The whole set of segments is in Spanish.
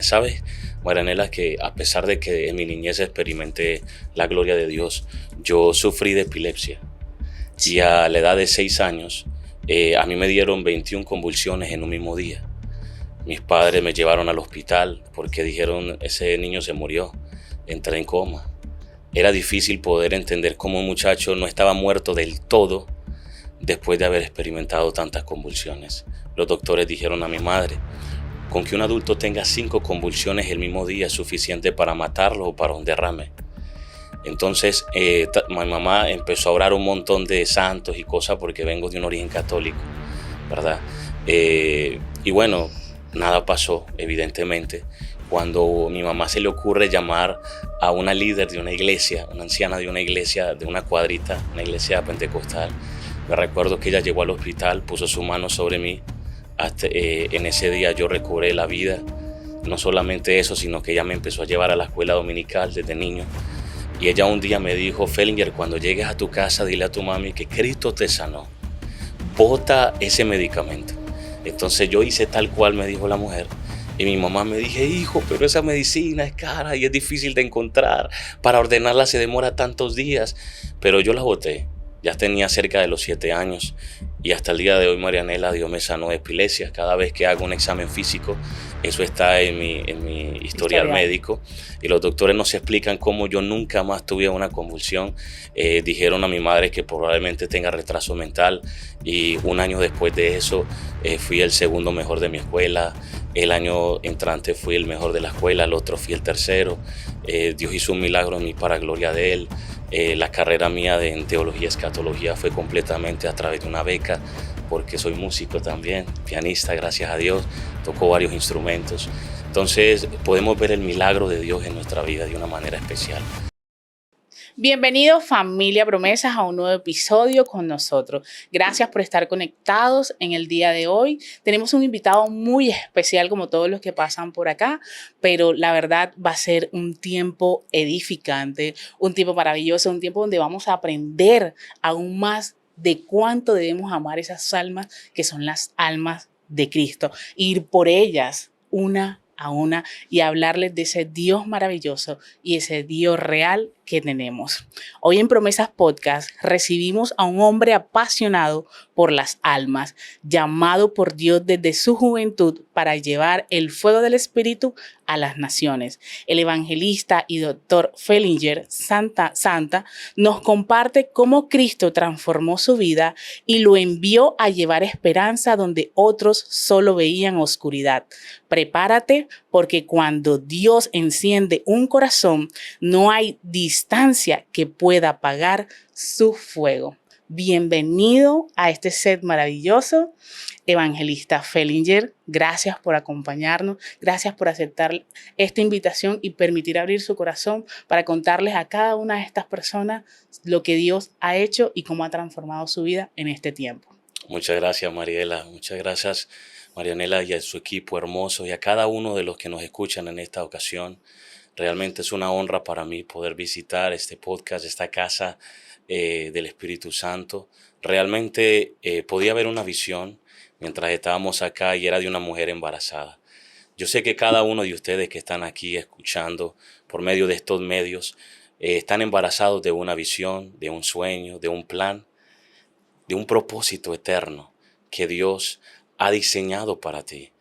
¿Sabes, Marianela, que a pesar de que en mi niñez experimenté la gloria de Dios, yo sufrí de epilepsia? Y Sí. a la edad de 6 años, a mí me dieron 21 convulsiones en un mismo día. Mis padres me llevaron al hospital porque dijeron, ese niño se murió, entré en coma. Era difícil poder entender cómo un muchacho no estaba muerto del todo después de haber experimentado tantas convulsiones. Los doctores dijeron a mi madre, con que un adulto tenga 5 convulsiones el mismo día es suficiente para matarlo o para un derrame. Entonces mi mamá empezó a orar un montón de santos y cosas porque vengo de un origen católico, ¿verdad? Y bueno, nada pasó, evidentemente. Cuando mi mamá se le ocurre llamar a una líder de una iglesia, una anciana de una iglesia, de una cuadrita, una iglesia pentecostal, me recuerdo que ella llegó al hospital, puso su mano sobre mí. En ese día yo recobré la vida. No solamente eso, sino que ella me empezó a llevar a la escuela dominical desde niño. Y ella un día me dijo, Fellinger, cuando llegues a tu casa, dile a tu mami que Cristo te sanó. Bota ese medicamento. Entonces yo hice tal cual me dijo la mujer. Y mi mamá me dije, hijo, pero esa medicina es cara y es difícil de encontrar. Para ordenarla se demora tantos días. Pero yo la boté. Ya tenía cerca de los 7 años. Y hasta el día de hoy, Marianela, Dios me sanó de epilepsia. Cada vez que hago un examen físico, eso está en mi historial médico. Y los doctores nos explican cómo yo nunca más tuve una convulsión. Dijeron a mi madre que probablemente tenga retraso mental. Y un año después de eso, fui el segundo mejor de mi escuela. El año entrante fui el mejor de la escuela, el otro fui el tercero. Dios hizo un milagro en mí para gloria de Él. La carrera mía en teología y escatología fue completamente a través de una beca, porque soy músico también, pianista, gracias a Dios, toco varios instrumentos. Entonces podemos ver el milagro de Dios en nuestra vida de una manera especial. Bienvenidos, familia Promesas, a un nuevo episodio con nosotros. Gracias por estar conectados en el día de hoy. Tenemos un invitado muy especial, como todos los que pasan por acá, pero la verdad va a ser un tiempo edificante, un tiempo maravilloso, un tiempo donde vamos a aprender aún más de cuánto debemos amar esas almas que son las almas de Cristo, ir por ellas una a una y hablarles de ese Dios maravilloso y ese Dios real que tenemos. Hoy en Promesas Podcast recibimos a un hombre apasionado por las almas, llamado por Dios desde su juventud para llevar el fuego del Espíritu a las naciones. El evangelista y doctor Fellinger Santa nos comparte cómo Cristo transformó su vida y lo envió a llevar esperanza donde otros solo veían oscuridad. Prepárate, porque cuando Dios enciende un corazón, no hay distancia que pueda apagar su fuego. Bienvenido a este set maravilloso, evangelista Fellinger. Gracias por acompañarnos, gracias por aceptar esta invitación y permitir abrir su corazón para contarles a cada una de estas personas lo que Dios ha hecho y cómo ha transformado su vida en este tiempo. Muchas gracias, Mariela. Muchas gracias, Marianela, y a su equipo hermoso y a cada uno de los que nos escuchan en esta ocasión. Realmente es una honra para mí poder visitar este podcast, esta casa del Espíritu Santo. Realmente podía ver una visión mientras estábamos acá y era de una mujer embarazada. Yo sé que cada uno de ustedes que están aquí escuchando por medio de estos medios están embarazados de una visión, de un sueño, de un plan, de un propósito eterno que Dios ha diseñado para ti.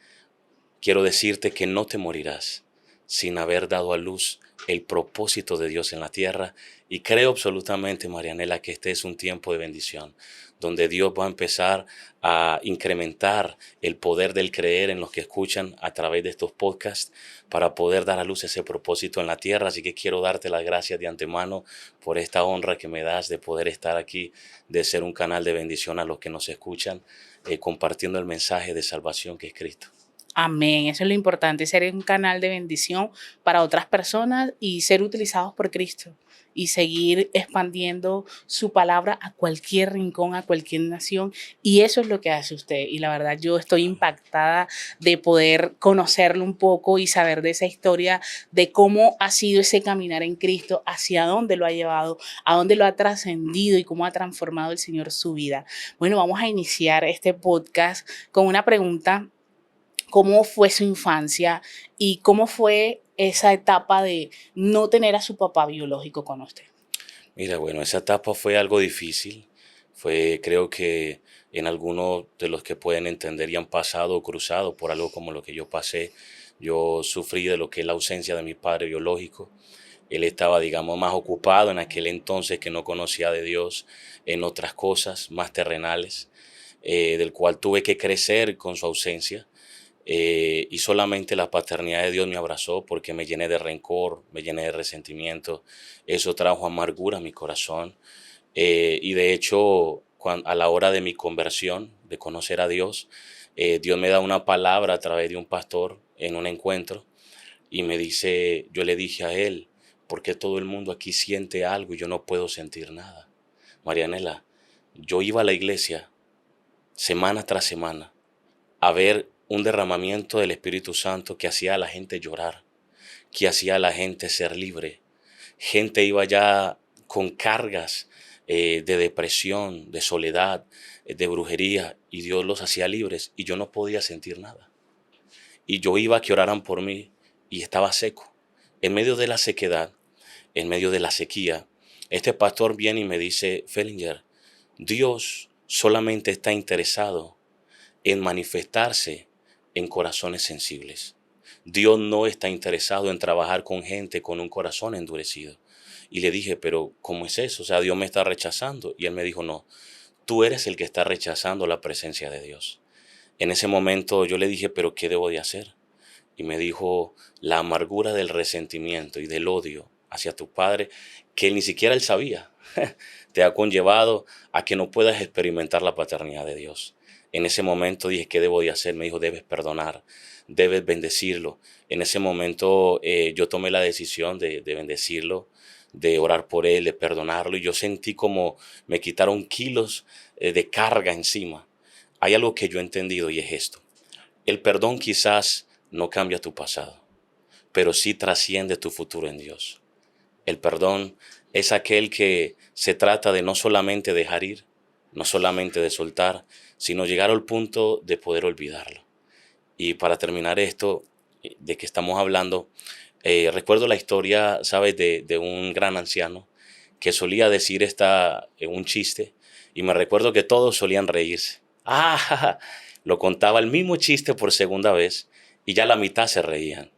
Quiero decirte que no te morirás sin haber dado a luz el propósito de Dios en la tierra, y creo absolutamente, Marianela, que este es un tiempo de bendición, donde Dios va a empezar a incrementar el poder del creer en los que escuchan a través de estos podcasts para poder dar a luz ese propósito en la tierra. Así que quiero darte las gracias de antemano por esta honra que me das de poder estar aquí, de ser un canal de bendición a los que nos escuchan, compartiendo el mensaje de salvación que es Cristo. Amén, eso es lo importante, ser un canal de bendición para otras personas y ser utilizados por Cristo y seguir expandiendo su palabra a cualquier rincón, a cualquier nación, y eso es lo que hace usted. Y la verdad yo estoy impactada de poder conocerlo un poco y saber de esa historia, de cómo ha sido ese caminar en Cristo, hacia dónde lo ha llevado, a dónde lo ha trascendido y cómo ha transformado el Señor su vida. Bueno, vamos a iniciar este podcast con una pregunta cómo fue su infancia y cómo fue esa etapa de no tener a su papá biológico con usted. Mira, bueno, esa etapa fue algo difícil. Fue, creo que en algunos de los que pueden entender y han pasado o cruzado por algo como lo que yo pasé, yo sufrí de lo que es la ausencia de mi padre biológico. Él estaba, digamos, más ocupado en aquel entonces que no conocía de Dios en otras cosas más terrenales, del cual tuve que crecer con su ausencia. Y solamente la paternidad de Dios me abrazó porque me llené de rencor, me llené de resentimiento. Eso trajo amargura a mi corazón. Y de hecho, a la hora de mi conversión, de conocer a Dios, Dios me da una palabra a través de un pastor en un encuentro y me dice, yo le dije a él, ¿por qué todo el mundo aquí siente algo y yo no puedo sentir nada? Marianela, yo iba a la iglesia semana tras semana a ver un derramamiento del Espíritu Santo que hacía a la gente llorar, que hacía a la gente ser libre. Gente iba ya con cargas de depresión, de soledad, de brujería, y Dios los hacía libres y yo no podía sentir nada. Y yo iba a que oraran por mí y estaba seco. En medio de la sequedad, en medio de la sequía, este pastor viene y me dice, Fellinger, Dios solamente está interesado en manifestarse en corazones sensibles. Dios no está interesado en trabajar con gente con un corazón endurecido. Y le dije, pero ¿cómo es eso? O sea, Dios me está rechazando. Y él me dijo, no, tú eres el que está rechazando la presencia de Dios. En ese momento yo le dije, pero ¿qué debo de hacer? Y me dijo, la amargura del resentimiento y del odio hacia tu padre, que ni siquiera él sabía, te ha conllevado a que no puedas experimentar la paternidad de Dios. En ese momento dije, ¿qué debo de hacer? Me dijo, debes perdonar, debes bendecirlo. En ese momento yo tomé la decisión de bendecirlo, de orar por él, de perdonarlo. Y yo sentí como me quitaron kilos de carga encima. Hay algo que yo he entendido y es esto. El perdón quizás no cambia tu pasado, pero sí trasciende tu futuro en Dios. El perdón es aquel que se trata de no solamente dejar ir, no solamente de soltar, sino llegar al punto de poder olvidarlo. Y para terminar esto, de que estamos hablando, recuerdo la historia, ¿sabes?, de un gran anciano que solía decir un chiste, y me recuerdo que todos solían reírse. ¡Ah! Lo contaba el mismo chiste por segunda vez y ya la mitad se reían.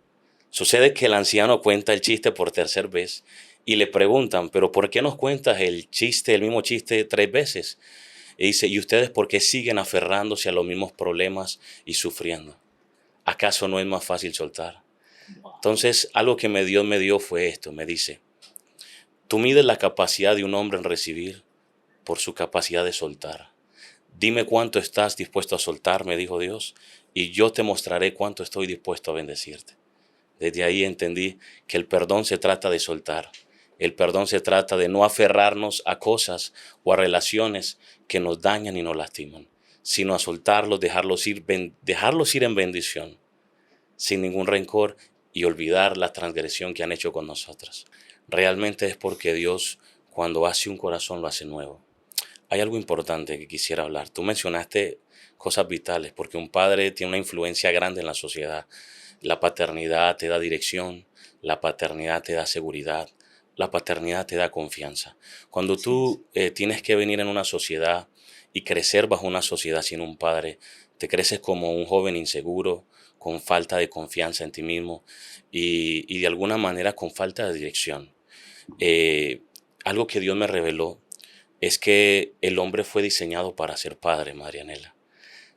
Sucede que el anciano cuenta el chiste por tercera vez y le preguntan, ¿pero por qué nos cuentas el mismo chiste 3 veces? Y dice, ¿y ustedes por qué siguen aferrándose a los mismos problemas y sufriendo? ¿Acaso no es más fácil soltar? Entonces, algo que Dios me dio fue esto, me dice, tú mides la capacidad de un hombre en recibir por su capacidad de soltar. Dime cuánto estás dispuesto a soltar, me dijo Dios, y yo te mostraré cuánto estoy dispuesto a bendecirte. Desde ahí entendí que el perdón se trata de soltar. El perdón se trata de no aferrarnos a cosas o a relaciones que nos dañan y nos lastiman, sino a soltarlos, dejarlos ir en bendición, sin ningún rencor y olvidar la transgresión que han hecho con nosotros. Realmente es porque Dios, cuando hace un corazón, lo hace nuevo. Hay algo importante que quisiera hablar. Tú mencionaste cosas vitales, porque un padre tiene una influencia grande en la sociedad. La paternidad te da dirección, la paternidad te da seguridad, la paternidad te da confianza. Cuando tú tienes que venir en una sociedad y crecer bajo una sociedad sin un padre, te creces como un joven inseguro, con falta de confianza en ti mismo y de alguna manera con falta de dirección. Eh, Algo que Dios me reveló es que el hombre fue diseñado para ser padre, Marianela.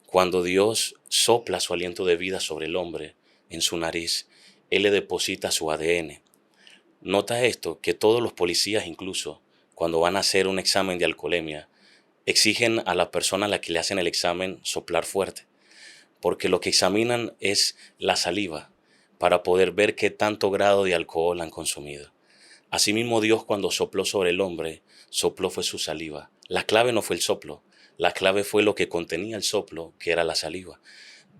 Cuando Dios sopla su aliento de vida sobre el hombre en su nariz, Él le deposita su ADN. Nota esto, que todos los policías incluso, cuando van a hacer un examen de alcoholemia, exigen a la persona a la que le hacen el examen soplar fuerte, porque lo que examinan es la saliva para poder ver qué tanto grado de alcohol han consumido. Asimismo, Dios, cuando sopló sobre el hombre, sopló fue su saliva. La clave no fue el soplo, la clave fue lo que contenía el soplo, que era la saliva.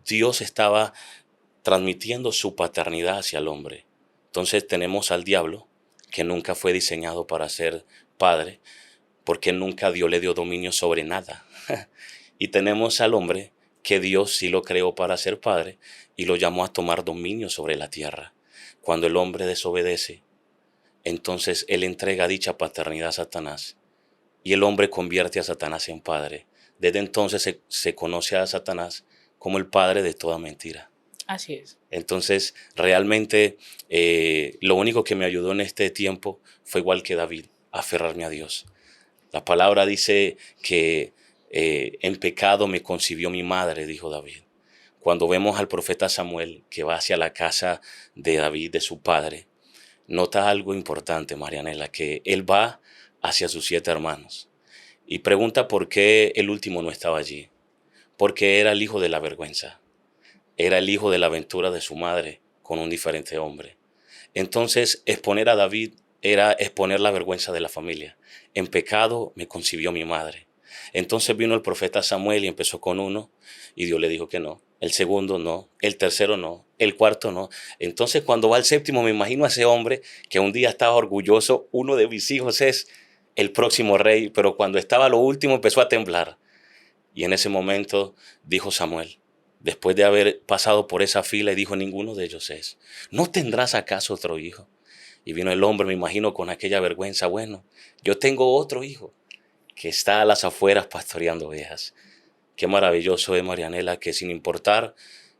Dios estaba transmitiendo su paternidad hacia el hombre. Entonces tenemos al diablo, que nunca fue diseñado para ser padre, porque nunca Dios le dio dominio sobre nada. Y tenemos al hombre, que Dios sí lo creó para ser padre y lo llamó a tomar dominio sobre la tierra. Cuando el hombre desobedece, entonces él entrega dicha paternidad a Satanás y el hombre convierte a Satanás en padre. Desde entonces se conoce a Satanás como el padre de toda mentira. Así es. Entonces, realmente lo único que me ayudó en este tiempo fue igual que David, aferrarme a Dios. La palabra dice que en pecado me concibió mi madre, dijo David. Cuando vemos al profeta Samuel que va hacia la casa de David, de su padre, nota algo importante, Marianela, que él va hacia sus 7 hermanos y pregunta por qué el último no estaba allí. Porque era el hijo de la vergüenza. Era el hijo de la aventura de su madre con un diferente hombre. Entonces, exponer a David era exponer la vergüenza de la familia. En pecado me concibió mi madre. Entonces vino el profeta Samuel y empezó con uno y Dios le dijo que no. El segundo no, el tercero no, el cuarto no. Entonces cuando va al séptimo me imagino a ese hombre que un día estaba orgulloso, uno de mis hijos es el próximo rey, pero cuando estaba lo último empezó a temblar. Y en ese momento dijo Samuel, después de haber pasado por esa fila, y dijo, ninguno de ellos es. ¿No tendrás acaso otro hijo? Y vino el hombre, me imagino, con aquella vergüenza. Bueno, yo tengo otro hijo que está a las afueras pastoreando ovejas. Qué maravilloso es, Marianela, que sin importar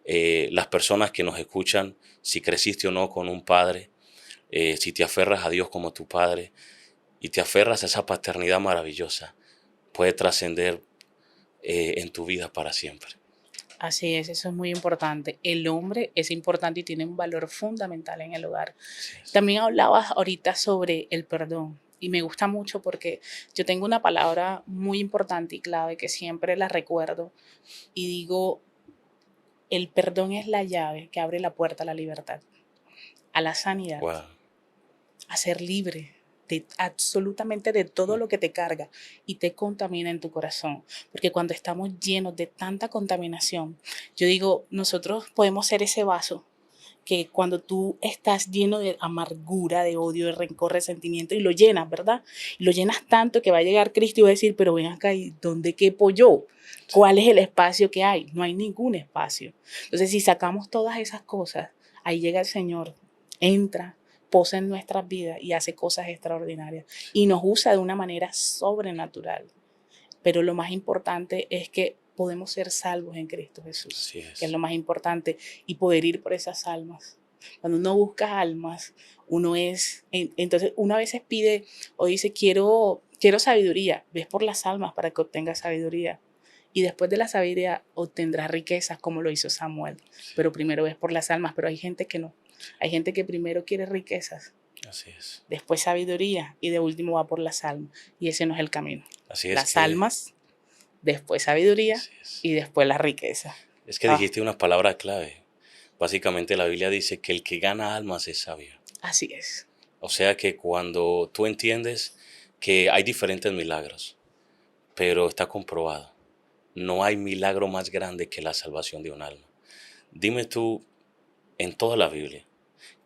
las personas que nos escuchan, si creciste o no con un padre, si te aferras a Dios como tu padre y te aferras a esa paternidad maravillosa, puede trascender en tu vida para siempre. Así es, eso es muy importante. El hombre es importante y tiene un valor fundamental en el hogar. También hablabas ahorita sobre el perdón y me gusta mucho porque yo tengo una palabra muy importante y clave que siempre la recuerdo y digo, el perdón es la llave que abre la puerta a la libertad, a la sanidad, Wow. a ser libre de absolutamente de todo lo que te carga y te contamina en tu corazón. Porque cuando estamos llenos de tanta contaminación, yo digo, nosotros podemos ser ese vaso que cuando tú estás lleno de amargura, de odio, de rencor, resentimiento y lo llenas, ¿verdad? Y lo llenas tanto que va a llegar Cristo y va a decir, pero ven acá, ¿y dónde quepo yo? ¿Cuál es el espacio que hay? No hay ningún espacio. Entonces, si sacamos todas esas cosas, ahí llega el Señor, entra, posa en nuestras vidas y hace cosas extraordinarias y nos usa de una manera sobrenatural. Pero lo más importante es que podemos ser salvos en Cristo Jesús, que es lo más importante, y poder ir por esas almas. Cuando uno busca almas, entonces uno a veces pide o dice, quiero sabiduría, ves por las almas para que obtengas sabiduría. Y después de la sabiduría obtendrás riquezas como lo hizo Samuel. Pero primero ves por las almas, pero hay gente que no. Hay gente que primero quiere riquezas, Así es. después sabiduría y de último va por las almas. Y ese no es el camino. Así es Las que, almas, después sabiduría así es. y después la riqueza. Es que dijiste unas palabras clave. Básicamente la Biblia dice que el que gana almas es sabio. Así es. O sea que cuando tú entiendes que hay diferentes milagros, pero está comprobado, no hay milagro más grande que la salvación de un alma. Dime tú, en toda la Biblia,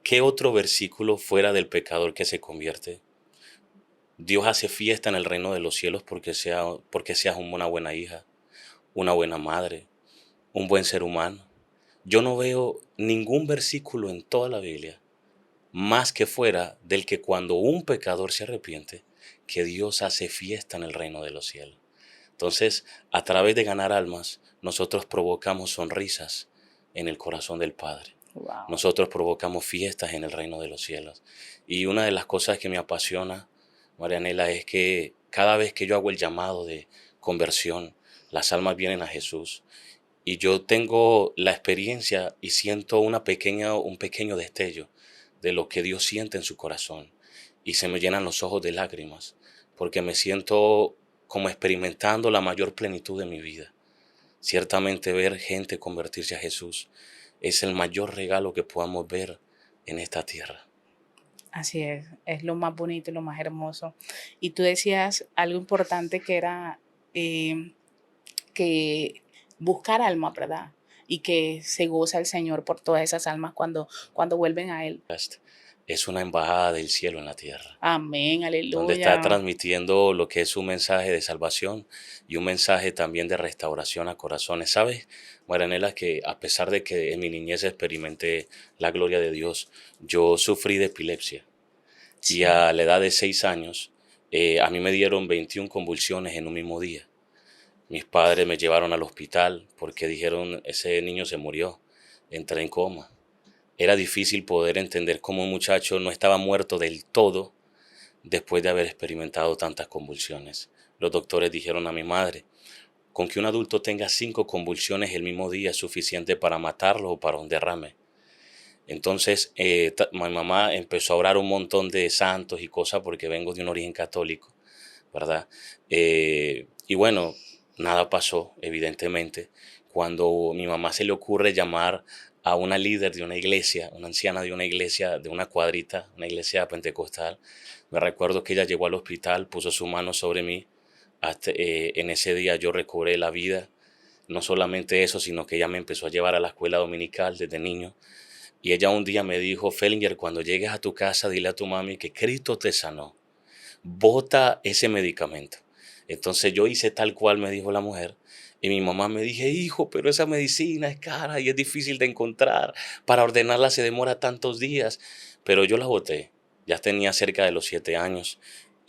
¿qué otro versículo fuera del pecador que se convierte? Dios hace fiesta en el reino de los cielos porque seas una buena hija, una buena madre, un buen ser humano. Yo no veo ningún versículo en toda la Biblia más que fuera del que cuando un pecador se arrepiente, que Dios hace fiesta en el reino de los cielos. Entonces, a través de ganar almas, nosotros provocamos sonrisas en el corazón del Padre. Wow. Nosotros provocamos fiestas en el reino de los cielos. Y una de las cosas que me apasiona, Marianela, es que cada vez que yo hago el llamado de conversión, las almas vienen a Jesús. Y yo tengo la experiencia y siento un pequeño destello de lo que Dios siente en su corazón. Y se me llenan los ojos de lágrimas, porque me siento como experimentando la mayor plenitud de mi vida. Ciertamente ver gente convertirse a Jesús es el mayor regalo que podamos ver en esta tierra. Así es lo más bonito y lo más hermoso. Y tú decías algo importante que era que buscar almas, ¿verdad? Y que se goza el Señor por todas esas almas cuando vuelven a Él. es una embajada del cielo en la tierra, Amén, donde está aleluya. transmitiendo lo que es un mensaje de salvación y un mensaje también de restauración a corazones. ¿Sabes, Marianela, que a pesar de que en mi niñez experimenté la gloria de Dios, yo sufrí de epilepsia y Sí. a la edad de 6 años a mí me dieron 21 convulsiones en un mismo día? Mis padres me llevaron al hospital porque dijeron, ese niño se murió, entré en coma. Era difícil poder entender cómo un muchacho no estaba muerto del todo después de haber experimentado tantas convulsiones. Los doctores dijeron a mi madre, con que un adulto tenga 5 convulsiones el mismo día es suficiente para matarlo o para un derrame. Entonces mi mamá empezó a orar un montón de santos y cosas porque vengo de un origen católico, ¿verdad? Y bueno, nada pasó, evidentemente. Cuando mi mamá se le ocurre llamar a una líder de una iglesia, una anciana de una iglesia, de una cuadrita, una iglesia pentecostal, me recuerdo que ella llegó al hospital, puso su mano sobre mí. En ese día yo recobré la vida. No solamente eso, sino que ella me empezó a llevar a la escuela dominical desde niño. Y ella un día me dijo, Fellinger, cuando llegues a tu casa, dile a tu mami que Cristo te sanó. Bota ese medicamento. Entonces yo hice tal cual me dijo la mujer. Y mi mamá me dije, hijo, pero esa medicina es cara y es difícil de encontrar. Para ordenarla se demora tantos días. Pero yo la boté. Ya tenía cerca de los 7 años.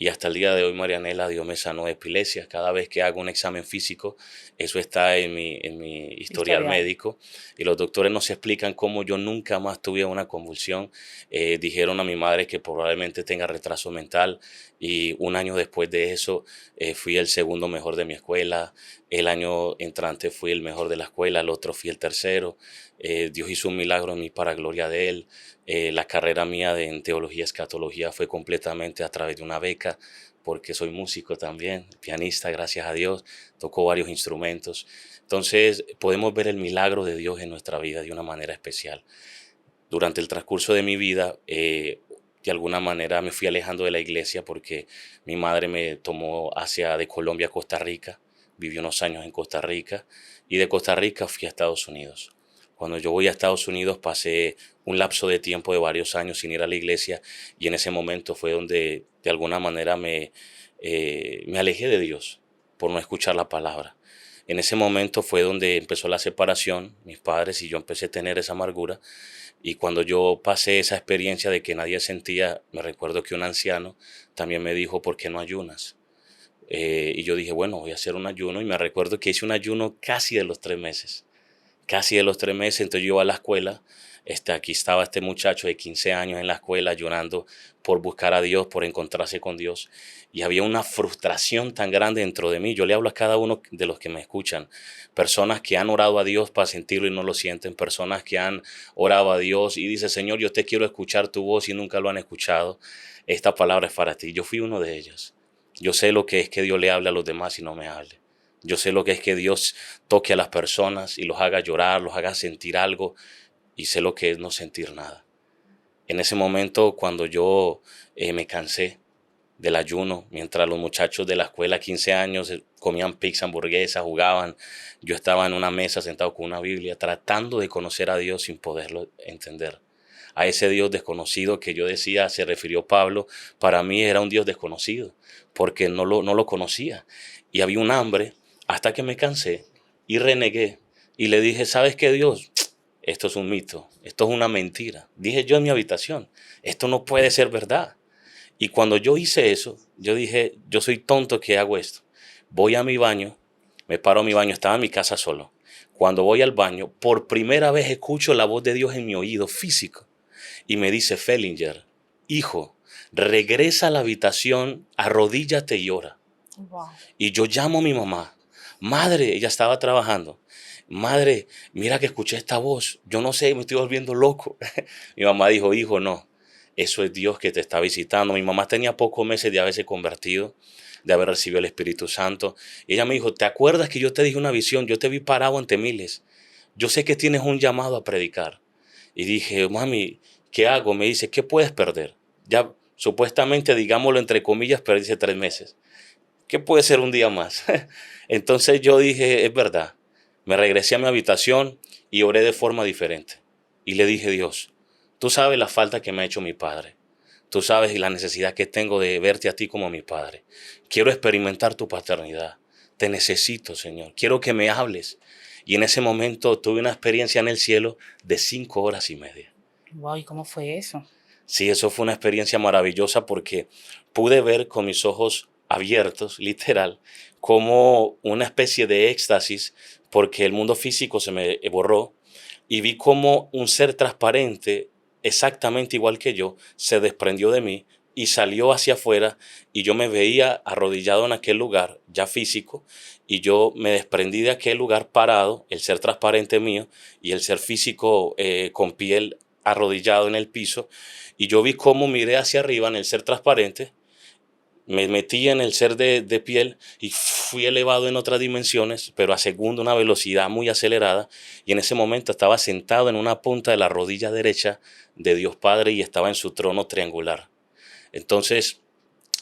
Y hasta el día de hoy, Marianela, Dios me sanó de epilepsia. Cada vez que hago un examen físico, eso está en mi historial Historial. médico. Y los doctores nos explican cómo yo nunca más tuve una convulsión. Dijeron a mi madre que probablemente tenga retraso mental. Y un año después de eso, fui el segundo mejor de mi escuela. El año entrante fui el mejor de la escuela. El otro fui el tercero. Dios hizo un milagro en mí para gloria de Él. La carrera mía en teología, escatología fue completamente a través de una beca, porque soy músico también, pianista, gracias a Dios, toco varios instrumentos. Entonces podemos ver el milagro de Dios en nuestra vida de una manera especial. Durante el transcurso de mi vida, de alguna manera me fui alejando de la iglesia porque mi madre me tomó de Colombia a Costa Rica, viví unos años en Costa Rica y de Costa Rica fui a Estados Unidos. Cuando yo voy a Estados Unidos pasé un lapso de tiempo de varios años sin ir a la iglesia y en ese momento fue donde de alguna manera me alejé de Dios por no escuchar la palabra. En ese momento fue donde empezó la separación, mis padres y yo empecé a tener esa amargura. Y cuando yo pasé esa experiencia de que nadie sentía, me recuerdo que un anciano también me dijo, ¿por qué no ayunas? Y yo dije, bueno, voy a hacer un ayuno. Y me recuerdo que hice un ayuno casi de los 3 meses. Casi de los 3 meses, entonces yo iba a la escuela. Aquí estaba este muchacho de 15 años en la escuela llorando por buscar a Dios, por encontrarse con Dios. Y había una frustración tan grande dentro de mí. Yo le hablo a cada uno de los que me escuchan. Personas que han orado a Dios para sentirlo y no lo sienten. Personas que han orado a Dios y dicen, Señor, yo te quiero escuchar tu voz y nunca lo han escuchado. Esta palabra es para ti. Yo fui uno de ellos. Yo sé lo que es que Dios le hable a los demás y no me hable. Yo sé lo que es que Dios toque a las personas y los haga llorar, los haga sentir algo, y sé lo que es no sentir nada. En ese momento, cuando yo me cansé del ayuno, mientras los muchachos de la escuela, 15 años, comían pizza, hamburguesa, jugaban, yo estaba en una mesa sentado con una Biblia, tratando de conocer a Dios sin poderlo entender. A ese Dios desconocido que yo decía, se refirió Pablo, para mí era un Dios desconocido, porque no lo conocía. Y había un hambre hasta que me cansé y renegué. Y le dije, ¿sabes qué, Dios? Esto es un mito, esto es una mentira. Dije yo en mi habitación, esto no puede ser verdad. Y cuando yo hice eso, yo dije, yo soy tonto que hago esto. Voy a mi baño, me paro a mi baño, estaba en mi casa solo. Cuando voy al baño, por primera vez escucho la voz de Dios en mi oído físico. Y me dice, Fellinger, hijo, regresa a la habitación, arrodíllate y ora. Wow. Y yo llamo a mi mamá. Madre, ella estaba trabajando. Madre, mira que escuché esta voz. Yo no sé, me estoy volviendo loco. Mi mamá dijo, hijo, no. Eso es Dios que te está visitando. Mi mamá tenía pocos meses de haberse convertido, de haber recibido el Espíritu Santo. Y ella me dijo, ¿te acuerdas que yo te dije una visión? Yo te vi parado ante miles. Yo sé que tienes un llamado a predicar. Y dije, mami, ¿qué hago? Me dice, ¿qué puedes perder? Ya supuestamente, digámoslo entre comillas, perdiste 3 meses. ¿Qué puede ser un día más? Entonces yo dije, es verdad. Me regresé a mi habitación y oré de forma diferente. Y le dije, Dios, Tú sabes la falta que me ha hecho mi padre. Tú sabes la necesidad que tengo de verte a ti como mi padre. Quiero experimentar tu paternidad. Te necesito, Señor. Quiero que me hables. Y en ese momento tuve una experiencia en el cielo de 5 horas y media. Wow, ¿y cómo fue eso? Sí, eso fue una experiencia maravillosa porque pude ver con mis ojos abiertos, literal, como una especie de éxtasis, porque el mundo físico se me borró y vi como un ser transparente, exactamente igual que yo, se desprendió de mí y salió hacia afuera y yo me veía arrodillado en aquel lugar, ya físico, y yo me desprendí de aquel lugar parado, el ser transparente mío y el ser físico con piel arrodillado en el piso, y yo vi cómo miré hacia arriba en el ser transparente, me metí en el ser de piel y fui elevado en otras dimensiones, pero a segunda una velocidad muy acelerada, y en ese momento estaba sentado en una punta de la rodilla derecha de Dios Padre y estaba en su trono triangular. Entonces,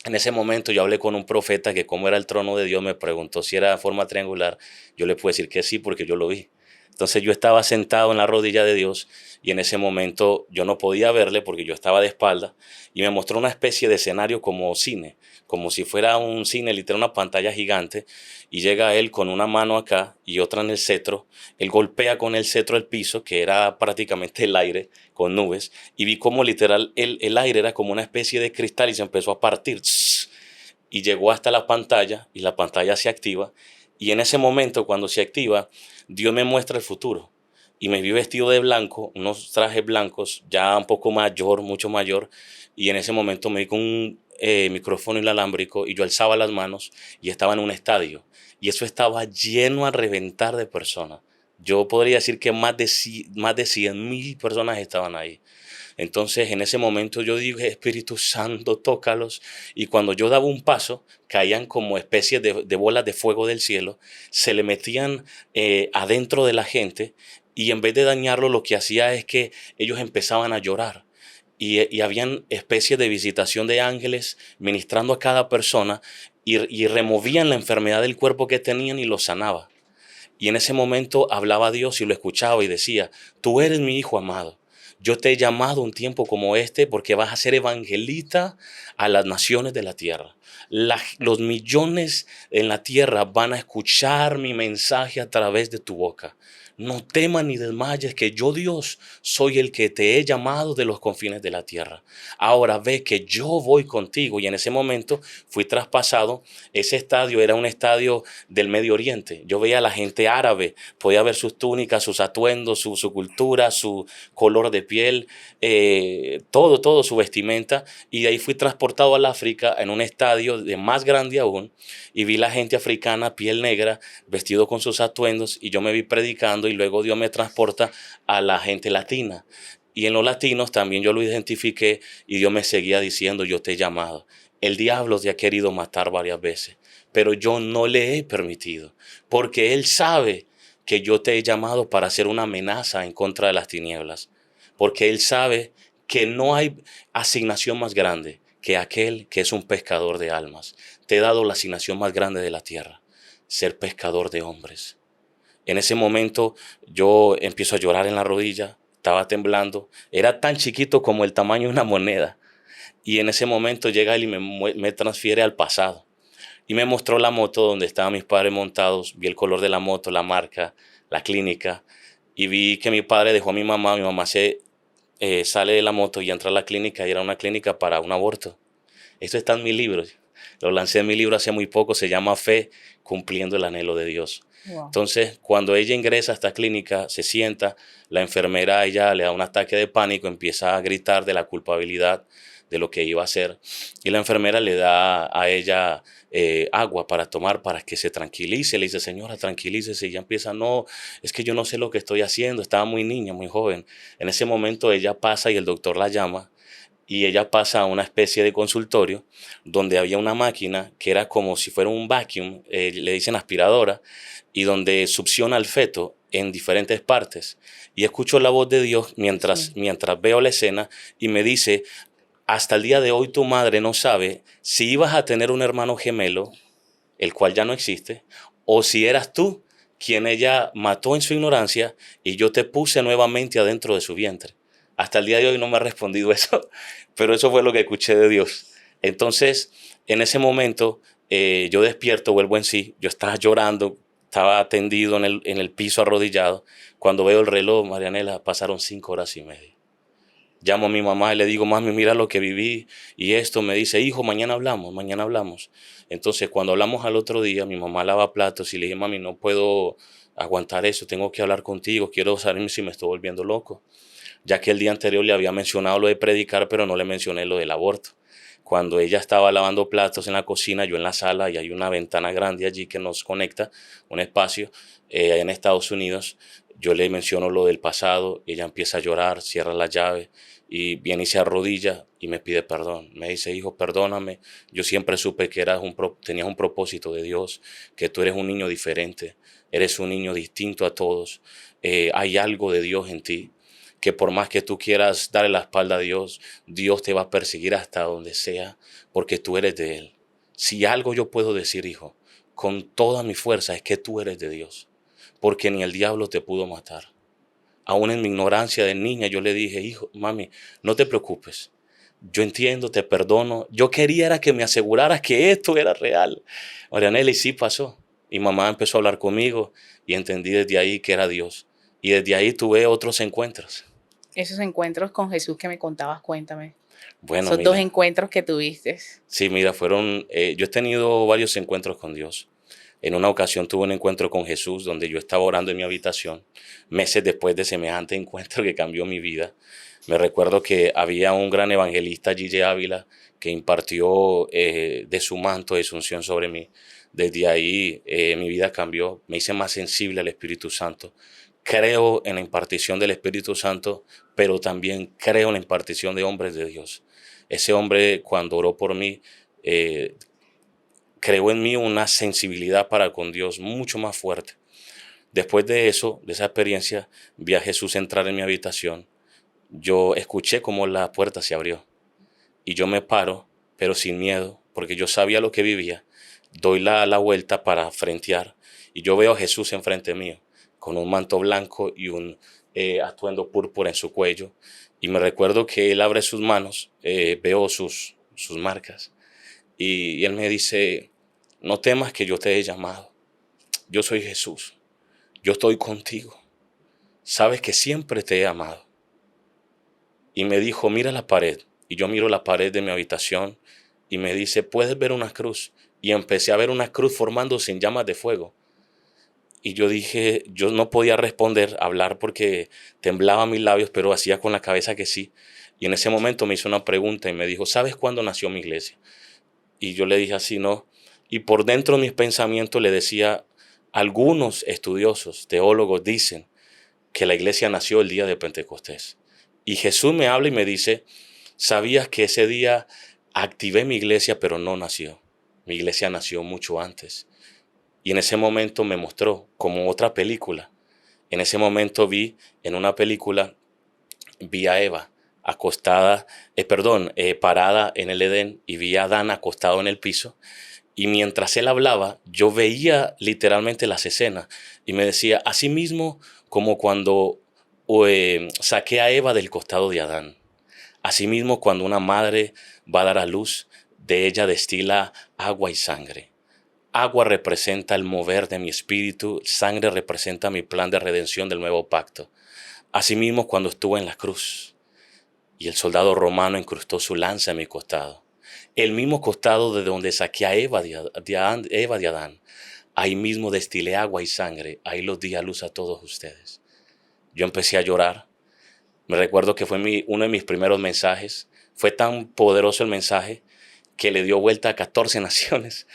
en ese momento yo hablé con un profeta que cómo era el trono de Dios, me preguntó si era de forma triangular. Yo le puedo decir que sí porque yo lo vi. Entonces yo estaba sentado en la rodilla de Dios y en ese momento yo no podía verle porque yo estaba de espalda y me mostró una especie de escenario como cine, como si fuera un cine, literal una pantalla gigante, y llega él con una mano acá y otra en el cetro. Él golpea con el cetro el piso, que era prácticamente el aire con nubes, y vi como literal el aire era como una especie de cristal y se empezó a partir y llegó hasta la pantalla y la pantalla se activa, y en ese momento cuando se activa Dios me muestra el futuro y me vi vestido de blanco, unos trajes blancos, ya un poco mayor, mucho mayor, y en ese momento me vi con un micrófono inalámbrico y yo alzaba las manos y estaba en un estadio y eso estaba lleno a reventar de personas. Yo podría decir que más de 100,000 personas estaban ahí. Entonces en ese momento yo dije, Espíritu Santo, tócalos. Y cuando yo daba un paso, caían como especies de bolas de fuego del cielo, se le metían adentro de la gente y en vez de dañarlo lo que hacía es que ellos empezaban a llorar. Y habían especies de visitación de ángeles ministrando a cada persona y removían la enfermedad del cuerpo que tenían y lo sanaba. Y en ese momento hablaba Dios y lo escuchaba y decía, tú eres mi hijo amado. Yo te he llamado un tiempo como este porque vas a ser evangelista a las naciones de la tierra. Los millones en la tierra van a escuchar mi mensaje a través de tu boca. No temas ni desmayes, que yo Dios soy el que te he llamado de los confines de la tierra. Ahora ve que yo voy contigo. Y en ese momento fui traspasado. Ese estadio era un estadio del Medio Oriente. Yo veía a la gente árabe, podía ver sus túnicas, sus atuendos, su cultura, su color de piel, todo su vestimenta. Y de ahí fui transportado al África en un estadio de más grande aún y vi la gente africana, piel negra, vestido con sus atuendos, y yo me vi predicando y luego Dios me transporta a la gente latina. Y en los latinos también yo lo identifiqué y Dios me seguía diciendo, yo te he llamado. El diablo te ha querido matar varias veces, pero yo no le he permitido, porque Él sabe que yo te he llamado para ser una amenaza en contra de las tinieblas, porque Él sabe que no hay asignación más grande que aquel que es un pescador de almas. Te he dado la asignación más grande de la tierra, ser pescador de hombres. En ese momento yo empiezo a llorar en la rodilla, estaba temblando, era tan chiquito como el tamaño de una moneda. Y en ese momento llega él y me transfiere al pasado. Y me mostró la moto donde estaban mis padres montados, vi el color de la moto, la marca, la clínica, y vi que mi padre dejó a mi mamá sale de la moto y entra a la clínica y era una clínica para un aborto. Esto está en mi libro, lo lancé en mi libro hace muy poco, se llama Fe, cumpliendo el anhelo de Dios. Wow. Entonces, cuando ella ingresa a esta clínica, se sienta, la enfermera a ella le da un ataque de pánico, empieza a gritar de la culpabilidad de lo que iba a hacer, y la enfermera le da a ella agua para tomar para que se tranquilice. Le dice, señora, tranquilícese, y ella empieza, no, es que yo no sé lo que estoy haciendo, estaba muy niña, muy joven. En ese momento ella pasa y el doctor la llama, y ella pasa a una especie de consultorio donde había una máquina que era como si fuera un vacuum, le dicen aspiradora, y donde succiona al feto en diferentes partes. Y escucho la voz de Dios mientras veo la escena y me dice, hasta el día de hoy tu madre no sabe si ibas a tener un hermano gemelo, el cual ya no existe, o si eras tú quien ella mató en su ignorancia y yo te puse nuevamente adentro de su vientre. Hasta el día de hoy no me ha respondido eso, pero eso fue lo que escuché de Dios. Entonces, en ese momento, yo despierto, vuelvo en sí, yo estaba llorando, estaba tendido en el piso arrodillado. Cuando veo el reloj, Marianela, pasaron 5 horas y media. Llamo a mi mamá y le digo, mami, mira lo que viví y esto. Me dice, hijo, mañana hablamos, mañana hablamos. Entonces, cuando hablamos al otro día, mi mamá lava platos y le dije, mami, no puedo aguantar eso, tengo que hablar contigo, quiero saber si me estoy volviendo loco. Ya que el día anterior le había mencionado lo de predicar, pero no le mencioné lo del aborto. Cuando ella estaba lavando platos en la cocina, yo en la sala, y hay una ventana grande allí que nos conecta, un espacio, en Estados Unidos, yo le menciono lo del pasado, ella empieza a llorar, cierra la llave y viene y se arrodilla y me pide perdón. Me dice, hijo, perdóname, yo siempre supe que tenías un propósito de Dios, que tú eres un niño diferente, eres un niño distinto a todos, hay algo de Dios en ti, que por más que tú quieras darle la espalda a Dios, Dios te va a perseguir hasta donde sea, porque tú eres de Él. Si algo yo puedo decir, hijo, con toda mi fuerza, es que tú eres de Dios, porque ni el diablo te pudo matar. Aún en mi ignorancia de niña, yo le dije, hijo, mami, no te preocupes. Yo entiendo, te perdono. Yo quería era que me aseguraras que esto era real. Marianela, y sí pasó. Mi mamá empezó a hablar conmigo y entendí desde ahí que era Dios. Y desde ahí tuve otros encuentros. Esos encuentros con Jesús que me contabas, cuéntame. Bueno, Esos 2 mira, encuentros que tuviste. sí, mira, yo he tenido varios encuentros con Dios. En una ocasión tuve un encuentro con Jesús donde yo estaba orando en mi habitación, meses después de semejante encuentro que cambió mi vida. Me recuerdo que había un gran evangelista, Gille Ávila, que impartió de su manto de unción sobre mí. Desde ahí mi vida cambió, me hice más sensible al Espíritu Santo. Creo en la impartición del Espíritu Santo, pero también creo en la impartición de hombres de Dios. Ese hombre, cuando oró por mí, eh, creó en mí una sensibilidad para con Dios mucho más fuerte. Después de eso, de esa experiencia, vi a Jesús entrar en mi habitación. Yo escuché cómo la puerta se abrió y yo me paro, pero sin miedo, porque yo sabía lo que vivía. Doy la vuelta para frentear y yo veo a Jesús enfrente mío, con un manto blanco y un atuendo púrpura en su cuello. Y me recuerdo que él abre sus manos, veo sus marcas. Y él me dice, no temas que yo te he llamado. Yo soy Jesús. Yo estoy contigo. Sabes que siempre te he amado. Y me dijo, mira la pared. Y yo miro la pared de mi habitación y me dice, ¿puedes ver una cruz? Y empecé a ver una cruz formándose en llamas de fuego. Y yo dije, yo no podía responder, hablar porque temblaban mis labios, pero hacía con la cabeza que sí. Y en ese momento me hizo una pregunta y me dijo, ¿sabes cuándo nació mi iglesia? Y yo le dije así, no. Y por dentro de mis pensamientos le decía, algunos estudiosos, teólogos dicen que la iglesia nació el día de Pentecostés. Y Jesús me habla y me dice, ¿sabías que ese día activé mi iglesia pero no nació? Mi iglesia nació mucho antes. Y en ese momento me mostró como otra película. En ese momento en una película, vi a Eva parada en el Edén y vi a Adán acostado en el piso. Y mientras él hablaba, yo veía literalmente las escenas y me decía, así mismo como cuando saqué a Eva del costado de Adán. Asimismo, cuando una madre va a dar a luz, de ella destila agua y sangre. Agua representa el mover de mi espíritu, sangre representa mi plan de redención del nuevo pacto. Asimismo, cuando estuve en la cruz y el soldado romano incrustó su lanza en mi costado, el mismo costado de donde saqué a Eva de Adán, ahí mismo destilé agua y sangre, ahí los di a luz a todos ustedes. Yo empecé a llorar. Me recuerdo que fue uno de mis primeros mensajes. Fue tan poderoso el mensaje que le dio vuelta a 14 naciones.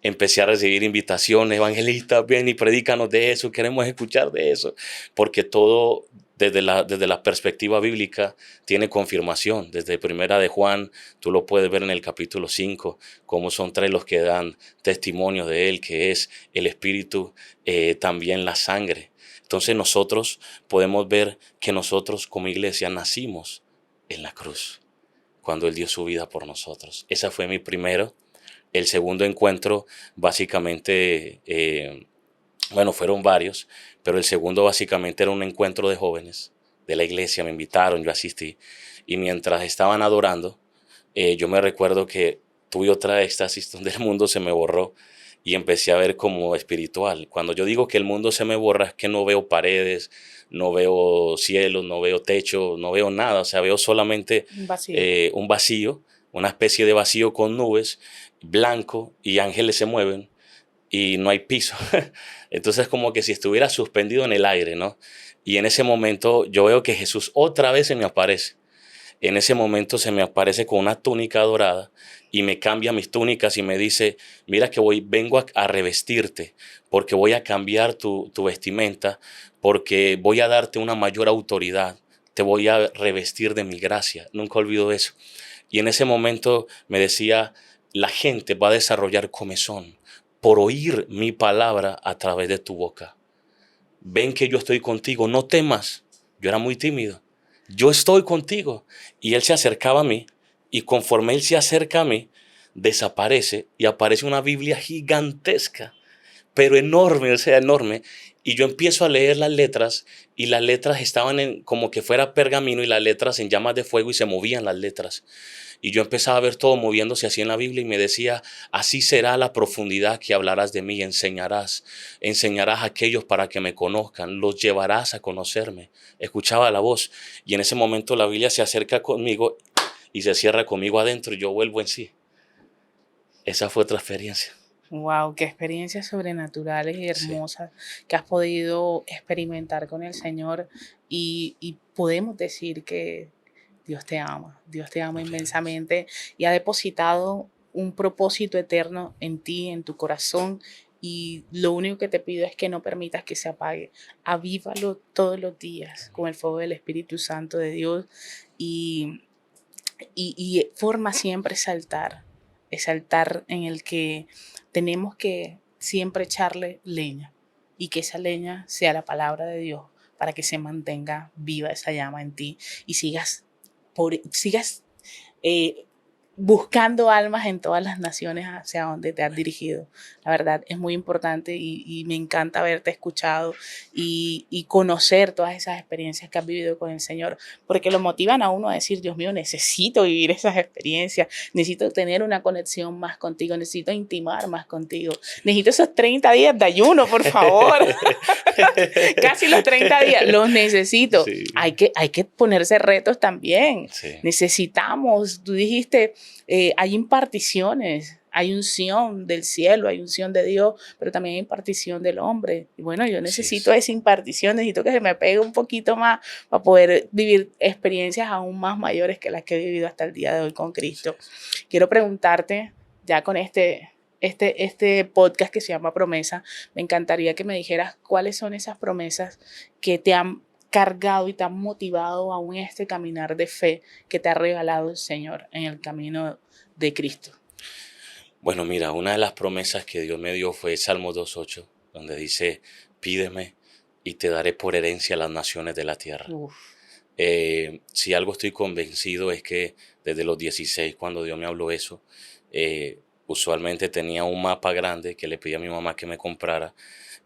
Empecé a recibir invitaciones, evangelistas, ven y predícanos de eso, queremos escuchar de eso, porque todo desde la perspectiva bíblica tiene confirmación. Desde Primera de Juan, tú lo puedes ver en el capítulo 5, cómo son 3 los que dan testimonio de él, que es el espíritu, también la sangre. Entonces nosotros podemos ver que nosotros como iglesia nacimos en la cruz, cuando él dio su vida por nosotros. Esa fue mi primero. El segundo encuentro, básicamente, fueron varios, pero el segundo básicamente era un encuentro de jóvenes, de la iglesia, me invitaron, yo asistí. Y mientras estaban adorando, yo me recuerdo que tuve otra éxtasis donde el mundo se me borró y empecé a ver como espiritual. Cuando yo digo que el mundo se me borra, es que no veo paredes, no veo cielos, no veo techo, no veo nada. O sea, veo solamente Un vacío. un vacío, una especie de vacío con nubes, blanco, y ángeles se mueven y no hay piso. Entonces como que si estuviera suspendido en el aire, ¿no? Y en ese momento yo veo que Jesús otra vez se me aparece. En ese momento se me aparece con una túnica dorada y me cambia mis túnicas y me dice, mira que vengo a revestirte porque voy a cambiar tu vestimenta, porque voy a darte una mayor autoridad, te voy a revestir de mi gracia. Nunca olvido eso. Y en ese momento me decía, la gente va a desarrollar comezón por oír mi palabra a través de tu boca. Ven que yo estoy contigo, no temas. Yo era muy tímido. Yo estoy contigo. Y él se acercaba a mí y conforme él se acerca a mí, desaparece y aparece una Biblia gigantesca, pero enorme, o sea, enorme. Y yo empiezo a leer las letras y las letras estaban como que fuera pergamino y las letras en llamas de fuego y se movían las letras. Y yo empezaba a ver todo moviéndose así en la Biblia y me decía, así será la profundidad que hablarás de mí, enseñarás a aquellos para que me conozcan, los llevarás a conocerme. Escuchaba la voz y en ese momento la Biblia se acerca conmigo y se cierra conmigo adentro y yo vuelvo en sí. Esa fue otra experiencia. Wow, qué experiencias sobrenaturales y Sí, hermosas que has podido experimentar con el Señor y podemos decir que Dios te ama gloria a Dios. inmensamente y ha depositado un propósito eterno en ti, en tu corazón y lo único que te pido es que no permitas que se apague. Avívalo todos los días con el fuego del Espíritu Santo de Dios y forma siempre ese altar en el que tenemos que siempre echarle leña y que esa leña sea la palabra de Dios para que se mantenga viva esa llama en ti y sigas eh, buscando almas en todas las naciones hacia donde te has dirigido. La verdad es muy importante y me encanta haberte escuchado y conocer todas esas experiencias que has vivido con el Señor, porque lo motivan a uno a decir, Dios mío, necesito vivir esas experiencias, necesito tener una conexión más contigo, necesito intimar más contigo, necesito esos 30 días de ayuno, por favor. Casi los 30 días, los necesito. Sí, Hay que ponerse retos también. sí, Necesitamos, tú dijiste, hay imparticiones, hay unción del cielo, hay unción de Dios, pero también hay impartición del hombre. Y bueno, yo sí, necesito esa impartición, necesito que se me pegue un poquito más para poder vivir experiencias aún más mayores que las que he vivido hasta el día de hoy con Cristo. Quiero preguntarte, ya con este podcast que se llama Promesa, me encantaría que me dijeras cuáles son esas promesas que te han cargado y te han motivado aún en este caminar de fe que te ha regalado el Señor en el camino de Cristo. Bueno, mira, una de las promesas que Dios me dio fue Salmo 2:8, donde dice, pídeme y te daré por herencia las naciones de la tierra. Uf. Si algo estoy convencido es que desde los 16, cuando Dios me habló eso, usualmente tenía un mapa grande que le pedí a mi mamá que me comprara.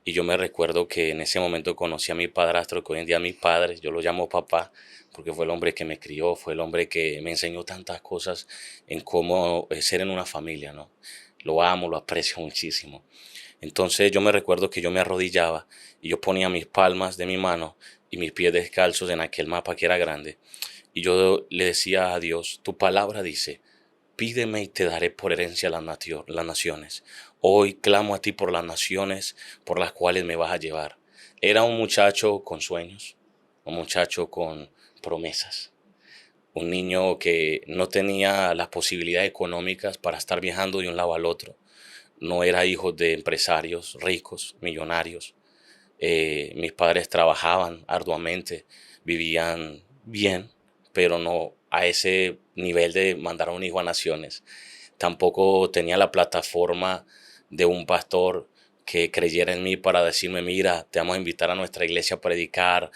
Y yo me recuerdo que en ese momento conocí a mi padrastro, que hoy en día es mi padre, yo lo llamo papá, porque fue el hombre que me crió, fue el hombre que me enseñó tantas cosas en cómo ser en una familia, ¿no? Lo amo, lo aprecio muchísimo. Entonces yo me recuerdo que yo me arrodillaba y yo ponía mis palmas de mi mano y mis pies descalzos en aquel mapa que era grande. Y yo le decía a Dios, tu palabra dice, pídeme y te daré por herencia las naciones. Hoy clamo a ti por las naciones por las cuales me vas a llevar. Era un muchacho con sueños, un muchacho con promesas, un niño que no tenía las posibilidades económicas para estar viajando de un lado al otro. No era hijo de empresarios ricos, millonarios. Mis padres trabajaban arduamente, vivían bien, pero no a ese nivel de mandar a un hijo a naciones. Tampoco tenía la plataforma de un pastor que creyera en mí para decirme, mira, te vamos a invitar a nuestra iglesia a predicar,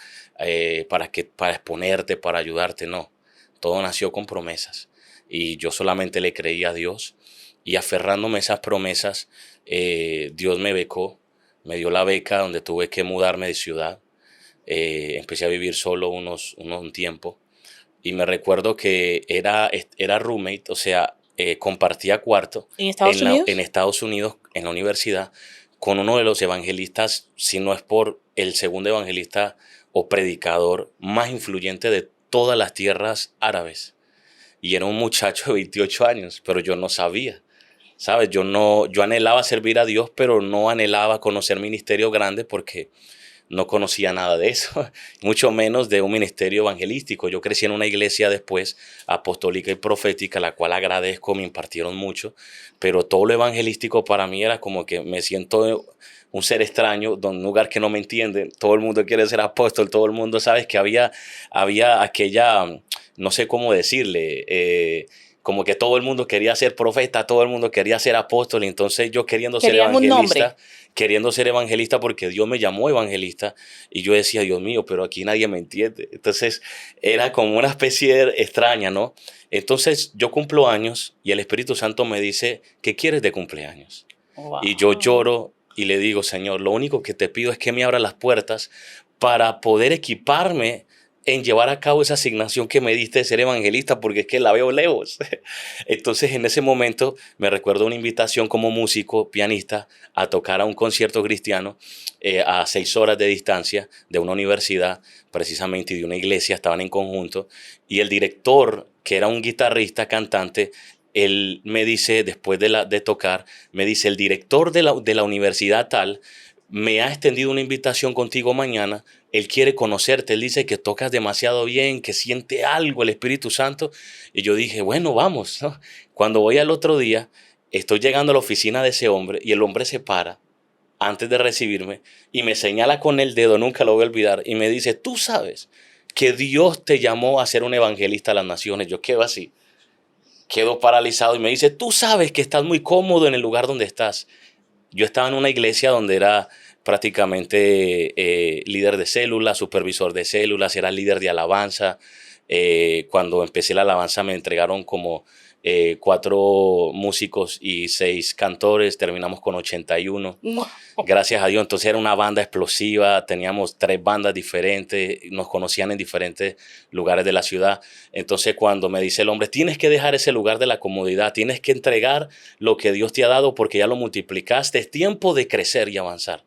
para exponerte, para ayudarte. No, todo nació con promesas. Y yo solamente le creí a Dios y aferrándome a esas promesas, Dios me becó, me dio la beca donde tuve que mudarme de ciudad. Empecé a vivir solo un tiempo. Y me recuerdo que era roommate, o sea, compartía cuarto ¿En Estados Unidos? en Estados Unidos, en la universidad, con uno de los evangelistas, si no es por el segundo evangelista o predicador más influyente de todas las tierras árabes. Y era un muchacho de 28 años, pero yo no sabía. ¿Sabes? Yo anhelaba servir a Dios, pero no anhelaba conocer ministerios grandes porque no conocía nada de eso, mucho menos de un ministerio evangelístico. Yo crecí en una iglesia después apostólica y profética, la cual agradezco, me impartieron mucho, pero todo lo evangelístico para mí era como que me siento un ser extraño, en un lugar que no me entienden, todo el mundo quiere ser apóstol, todo el mundo, sabes que había aquella, no sé cómo decirle, como que todo el mundo quería ser profeta, todo el mundo quería ser apóstol, y entonces yo queriendo ser evangelista porque Dios me llamó evangelista, y yo decía, Dios mío, pero aquí nadie me entiende. Entonces era como una especie extraña, ¿no? Entonces yo cumplo años y el Espíritu Santo me dice, ¿qué quieres de cumpleaños? Wow. Y yo lloro y le digo, Señor, lo único que te pido es que me abra las puertas para poder equiparme en llevar a cabo esa asignación que me diste de ser evangelista, porque es que la veo lejos. Entonces, en ese momento, me recuerdo una invitación como músico, pianista, a tocar a un concierto cristiano a 6 horas de distancia de una universidad, precisamente, y de una iglesia, estaban en conjunto, y el director, que era un guitarrista, cantante, él me dice, después de tocar, me dice, el director de la universidad tal me ha extendido una invitación contigo mañana. Él quiere conocerte. Él dice que tocas demasiado bien, que siente algo el Espíritu Santo. Y yo dije, bueno, vamos, ¿no? Cuando voy al otro día, estoy llegando a la oficina de ese hombre y el hombre se para antes de recibirme y me señala con el dedo, nunca lo voy a olvidar, y me dice, tú sabes que Dios te llamó a ser un evangelista a las naciones. Yo quedo así, quedo paralizado, y me dice, tú sabes que estás muy cómodo en el lugar donde estás. Yo estaba en una iglesia donde era prácticamente líder de células, supervisor de células, era líder de alabanza. Cuando empecé la alabanza me entregaron como 4 músicos y 6 cantores, terminamos con 81. Wow. Gracias a Dios. Entonces era una banda explosiva, teníamos 3 bandas diferentes, nos conocían en diferentes lugares de la ciudad. Entonces cuando me dice el hombre, tienes que dejar ese lugar de la comodidad, tienes que entregar lo que Dios te ha dado porque ya lo multiplicaste, es tiempo de crecer y avanzar.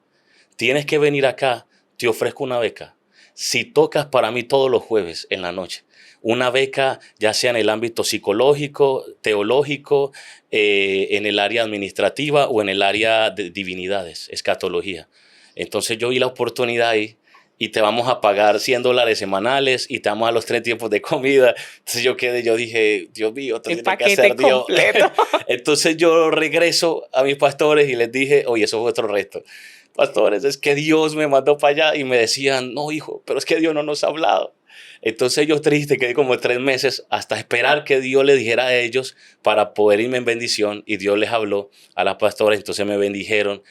Tienes que venir acá, te ofrezco una beca. Si tocas para mí todos los jueves en la noche, una beca ya sea en el ámbito psicológico, teológico, en el área administrativa o en el área de divinidades, escatología. Entonces yo vi la oportunidad ahí, y te vamos a pagar $100 semanales y te vamos a los 3 tiempos de comida. Entonces yo dije, Dios mío, esto tiene que hacer Dios. Entonces yo regreso a mis pastores y les dije, oye, eso fue otro reto. Pastores, es que Dios me mandó para allá, y me decían, no, hijo, pero es que Dios no nos ha hablado. Entonces yo triste, quedé como 3 meses hasta esperar que Dios le dijera a ellos para poder irme en bendición, y Dios les habló a las pastoras, entonces me bendijeron,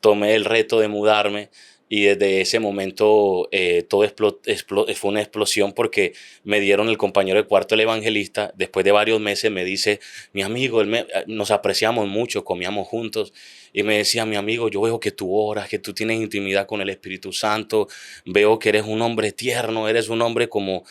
tomé el reto de mudarme, y desde ese momento todo fue una explosión porque me dieron el compañero de cuarto, el evangelista. Después de varios meses me dice, mi amigo, nos apreciamos mucho, comíamos juntos, y me decía, mi amigo, yo veo que tú oras, que tú tienes intimidad con el Espíritu Santo, veo que eres un hombre tierno, eres un hombre como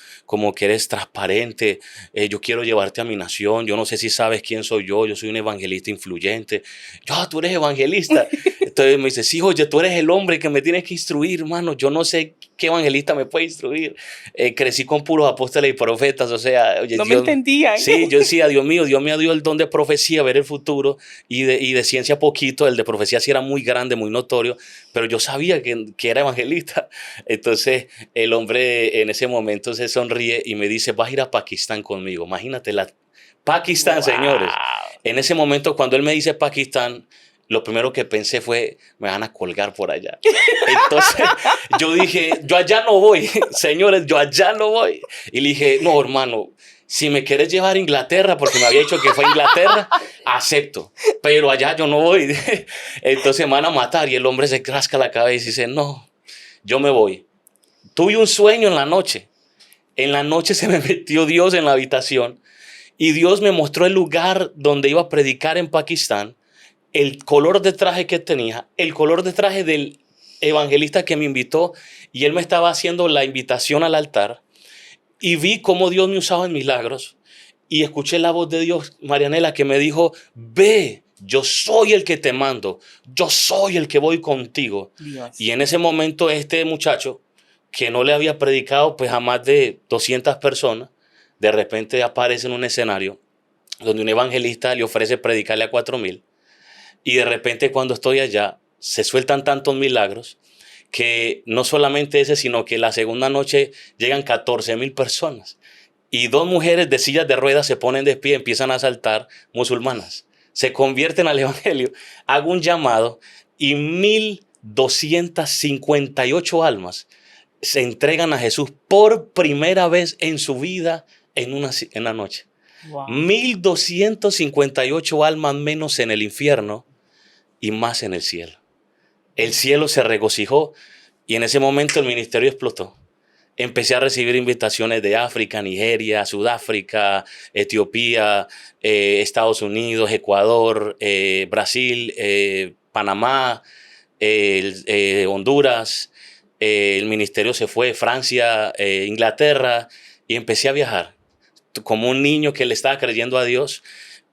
que eres transparente, yo quiero llevarte a mi nación, yo no sé si sabes quién soy yo soy un evangelista influyente. Yo, tú eres evangelista. Entonces me dice, sí, oye, tú eres el hombre que me tienes que instruir, hermano, yo no sé qué evangelista me puede instruir. Crecí con puros apóstoles y profetas, o sea, oye, no Dios, me entendían. Sí, yo decía, Dios mío, Dios me dio el don de profecía, ver el futuro, y de ciencia poquito. El de profecía sí era muy grande, muy notorio, pero yo sabía que era evangelista. Entonces el hombre en ese momento se sonríe y me dice, vas a ir a Pakistán conmigo. Imagínate, Pakistán, wow. Señores. En ese momento, cuando él me dice Pakistán, lo primero que pensé fue, me van a colgar por allá. Entonces yo dije, yo allá no voy, señores, yo allá no voy. Y le dije, no, hermano, si me quieres llevar a Inglaterra, porque me había dicho que fue a Inglaterra, acepto, pero allá yo no voy. Entonces me van a matar. Y el hombre se rasca la cabeza y dice, no, yo me voy. Tuve un sueño en la noche. En la noche se me metió Dios en la habitación y Dios me mostró el lugar donde iba a predicar en Pakistán, el color de traje que tenía, el color de traje del evangelista que me invitó y él me estaba haciendo la invitación al altar y vi cómo Dios me usaba en milagros y escuché la voz de Dios, Marianela, que me dijo, ve, yo soy el que te mando, yo soy el que voy contigo. Dios. Y en ese momento este muchacho, que no le había predicado pues a más de 200 personas, de repente aparece en un escenario donde un evangelista le ofrece predicarle a 4,000 y de repente cuando estoy allá se sueltan tantos milagros que no solamente ese, sino que la segunda noche llegan 14,000 personas y 2 mujeres de sillas de ruedas se ponen de pie y empiezan a saltar, musulmanas. Se convierten al evangelio. Hago un llamado y 1,258 almas se entregan a Jesús por primera vez en su vida en una noche. Wow. 1,258 almas menos en el infierno y más en el cielo. El cielo se regocijó y en ese momento el ministerio explotó. Empecé a recibir invitaciones de África, Nigeria, Sudáfrica, Etiopía, Estados Unidos, Ecuador, Brasil, Panamá, Honduras. El ministerio se fue, Francia, Inglaterra, y empecé a viajar como un niño que le estaba creyendo a Dios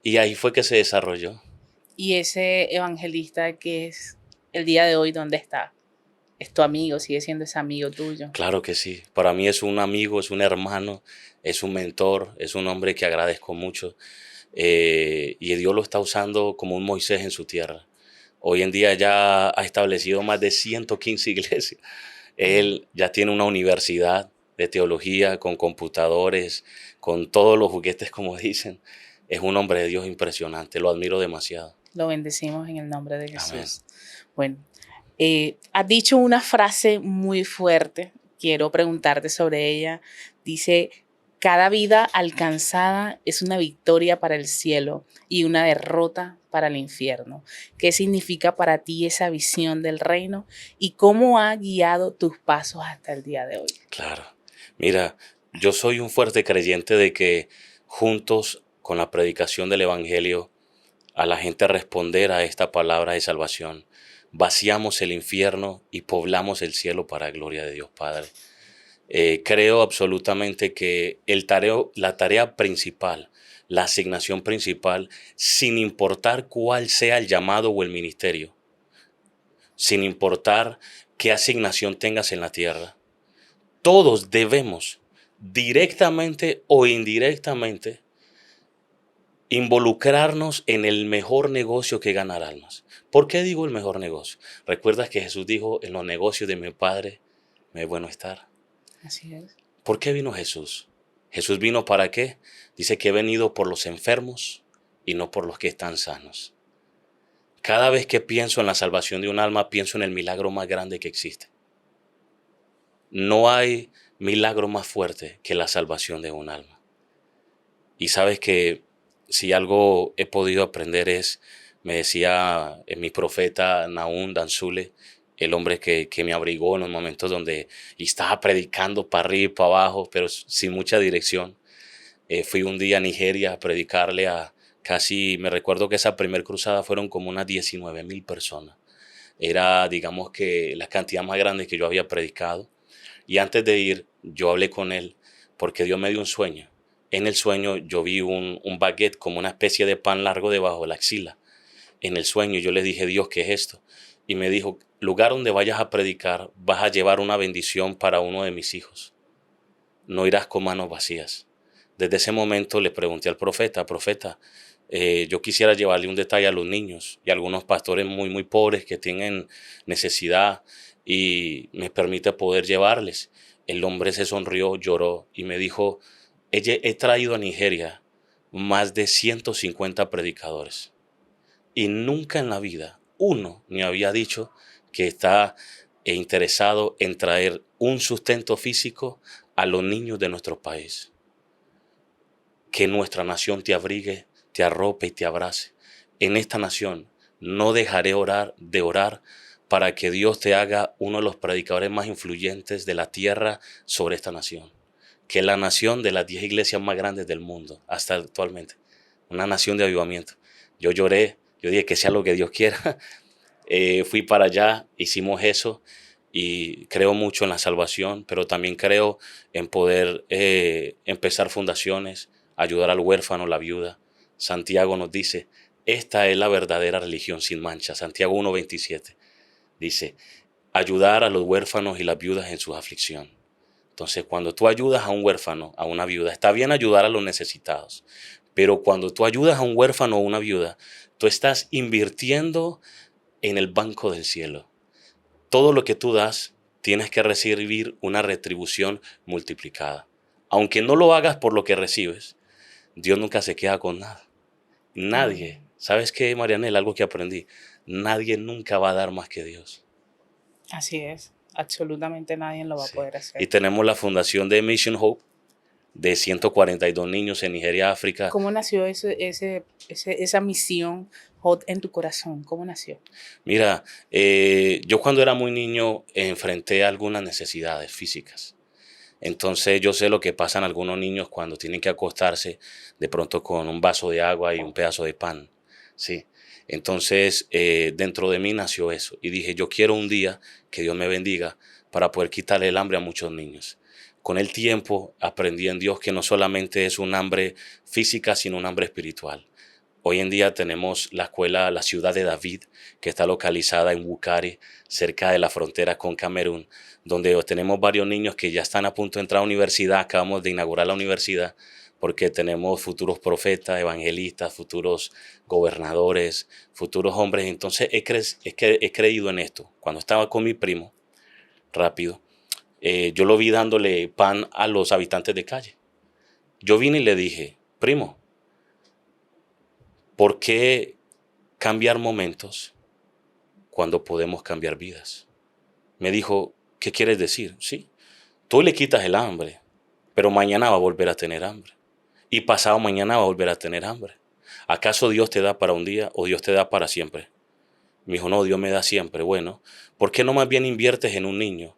y ahí fue que se desarrolló. Y ese evangelista que es el día de hoy, ¿dónde está? ¿Es tu amigo? ¿Sigue siendo ese amigo tuyo? Claro que sí. Para mí es un amigo, es un hermano, es un mentor, es un hombre que agradezco mucho. Y Dios lo está usando como un Moisés en su tierra. Hoy en día ya ha establecido más de 115 iglesias. Él ya tiene una universidad de teología con computadores, con todos los juguetes, como dicen. Es un hombre de Dios impresionante. Lo admiro demasiado. Lo bendecimos en el nombre de Jesús. Amén. Bueno, has dicho una frase muy fuerte. Quiero preguntarte sobre ella. Dice, cada vida alcanzada es una victoria para el cielo y una derrota para el infierno. ¿Qué significa para ti esa visión del reino y cómo ha guiado tus pasos hasta el día de hoy? Claro. Mira, yo soy un fuerte creyente de que juntos con la predicación del evangelio a la gente responder a esta palabra de salvación, vaciamos el infierno y poblamos el cielo para gloria de Dios Padre. Creo absolutamente que la tarea principal, la asignación principal, sin importar cuál sea el llamado o el ministerio, sin importar qué asignación tengas en la tierra, todos debemos, directamente o indirectamente, involucrarnos en el mejor negocio que ganar almas. ¿Por qué digo el mejor negocio? ¿Recuerdas que Jesús dijo, en los negocios de mi Padre me es bueno estar? Así es. ¿Por qué vino Jesús? ¿Jesús vino para qué? Dice que he venido por los enfermos y no por los que están sanos. Cada vez que pienso en la salvación de un alma, pienso en el milagro más grande que existe. No hay milagro más fuerte que la salvación de un alma. Y sabes que si algo he podido aprender es, me decía mi profeta Nahum Danzule, el hombre que me abrigó en los momentos donde estaba predicando para arriba y para abajo, pero sin mucha dirección. Fui un día a Nigeria a predicarle a casi, me recuerdo que esa primer cruzada fueron como unas 19,000 personas. Era, digamos que, la cantidad más grande que yo había predicado. Y antes de ir, yo hablé con él porque Dios me dio un sueño. En el sueño yo vi un baguette como una especie de pan largo debajo de la axila. En el sueño yo le dije, Dios, ¿qué es esto? Y me dijo, lugar donde vayas a predicar, vas a llevar una bendición para uno de mis hijos. No irás con manos vacías. Desde ese momento le pregunté al profeta, yo quisiera llevarle un detalle a los niños y a algunos pastores muy, muy pobres que tienen necesidad y me permite poder llevarles. El hombre se sonrió, lloró y me dijo, he traído a Nigeria más de 150 predicadores y nunca en la vida uno me había dicho que está interesado en traer un sustento físico a los niños de nuestro país. Que nuestra nación te abrigue, te arrope y te abrace. En esta nación no dejaré de orar para que Dios te haga uno de los predicadores más influyentes de la tierra sobre esta nación. Que es la nación de las 10 iglesias más grandes del mundo, hasta actualmente. Una nación de avivamiento. Yo lloré, yo dije que sea lo que Dios quiera. Fui para allá, hicimos eso y creo mucho en la salvación, pero también creo en poder empezar fundaciones, ayudar al huérfano, la viuda. Santiago nos dice, esta es la verdadera religión sin mancha. Santiago 1:27 dice, ayudar a los huérfanos y las viudas en su aflicción. Entonces, cuando tú ayudas a un huérfano, a una viuda, está bien ayudar a los necesitados, pero cuando tú ayudas a un huérfano o una viuda, tú estás invirtiendo en el banco del cielo. Todo lo que tú das, tienes que recibir una retribución multiplicada. Aunque no lo hagas por lo que recibes, Dios nunca se queda con nada. Nadie, Amén. ¿sabes qué, Marianela? Algo que aprendí, nadie nunca va a dar más que Dios. Así es. Absolutamente nadie lo va a Sí. poder Y hacer. tenemos la fundación de Mission Hope, de 142 niños en Nigeria, África. ¿Cómo nació esa misión hot en tu corazón? ¿Cómo nació? Mira, yo cuando era muy niño enfrenté algunas necesidades físicas. Entonces yo sé lo que pasan algunos niños cuando tienen que acostarse de pronto con un vaso de agua y un pedazo de pan. Sí. Entonces dentro de mí nació eso y dije, yo quiero un día que Dios me bendiga para poder quitarle el hambre a muchos niños. Con el tiempo aprendí en Dios que no solamente es un hambre física, sino un hambre espiritual. Hoy en día tenemos la escuela, la ciudad de David, que está localizada en Wukari, cerca de la frontera con Camerún, donde tenemos varios niños que ya están a punto de entrar a la universidad. Acabamos de inaugurar la universidad porque tenemos futuros profetas, evangelistas, futuros gobernadores, futuros hombres. Entonces he creído en esto. Cuando estaba con mi primo, rápido, yo lo vi dándole pan a los habitantes de calle. Yo vine y le dije, primo, ¿por qué cambiar momentos cuando podemos cambiar vidas? Me dijo, ¿qué quieres decir? Sí, tú le quitas el hambre, pero mañana va a volver a tener hambre. Y pasado mañana va a volver a tener hambre. ¿Acaso Dios te da para un día o Dios te da para siempre? Me dijo, no, Dios me da siempre. Bueno, ¿por qué no más bien inviertes en un niño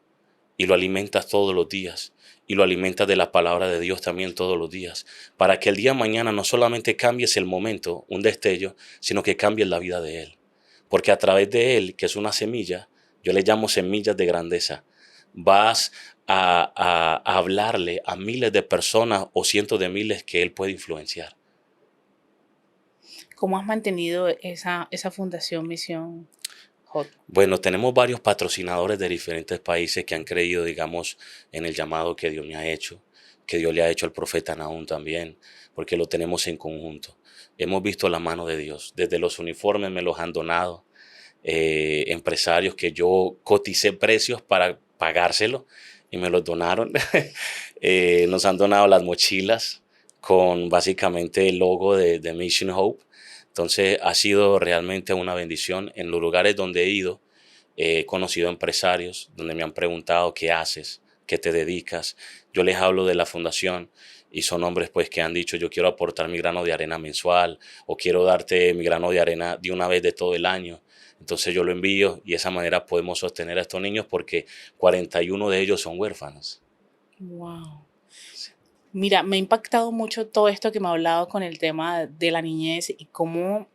y lo alimentas todos los días? Y lo alimentas de la palabra de Dios también todos los días, para que el día de mañana no solamente cambies el momento, un destello, sino que cambies la vida de él. Porque a través de él, que es una semilla, yo le llamo semillas de grandeza, vas a hablarle a miles de personas o cientos de miles que él puede influenciar. ¿Cómo has mantenido esa fundación Misión Hot? Bueno, tenemos varios patrocinadores de diferentes países que han creído, digamos, en el llamado que Dios me ha hecho, que Dios le ha hecho al profeta Nahum también, porque lo tenemos en conjunto. Hemos visto la mano de Dios. Desde los uniformes me los han donado. Empresarios que yo coticé precios para pagárselo y me los donaron. Nos han donado las mochilas con básicamente el logo de Mission Hope. Entonces ha sido realmente una bendición. En los lugares donde he ido, he conocido empresarios donde me han preguntado qué haces, qué te dedicas. Yo les hablo de la fundación y son hombres pues que han dicho yo quiero aportar mi grano de arena mensual o quiero darte mi grano de arena de una vez de todo el año. Entonces yo lo envío y de esa manera podemos sostener a estos niños porque 41 de ellos son huérfanos. Wow. Mira, me ha impactado mucho todo esto que me ha hablado con el tema de la niñez y cómo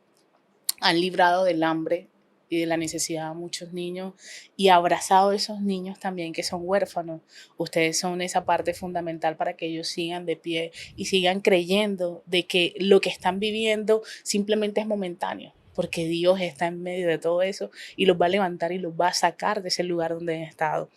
han librado del hambre y de la necesidad a muchos niños y abrazado a esos niños también que son huérfanos. Ustedes son esa parte fundamental para que ellos sigan de pie y sigan creyendo de que lo que están viviendo simplemente es momentáneo, porque Dios está en medio de todo eso y los va a levantar y los va a sacar de ese lugar donde han estado.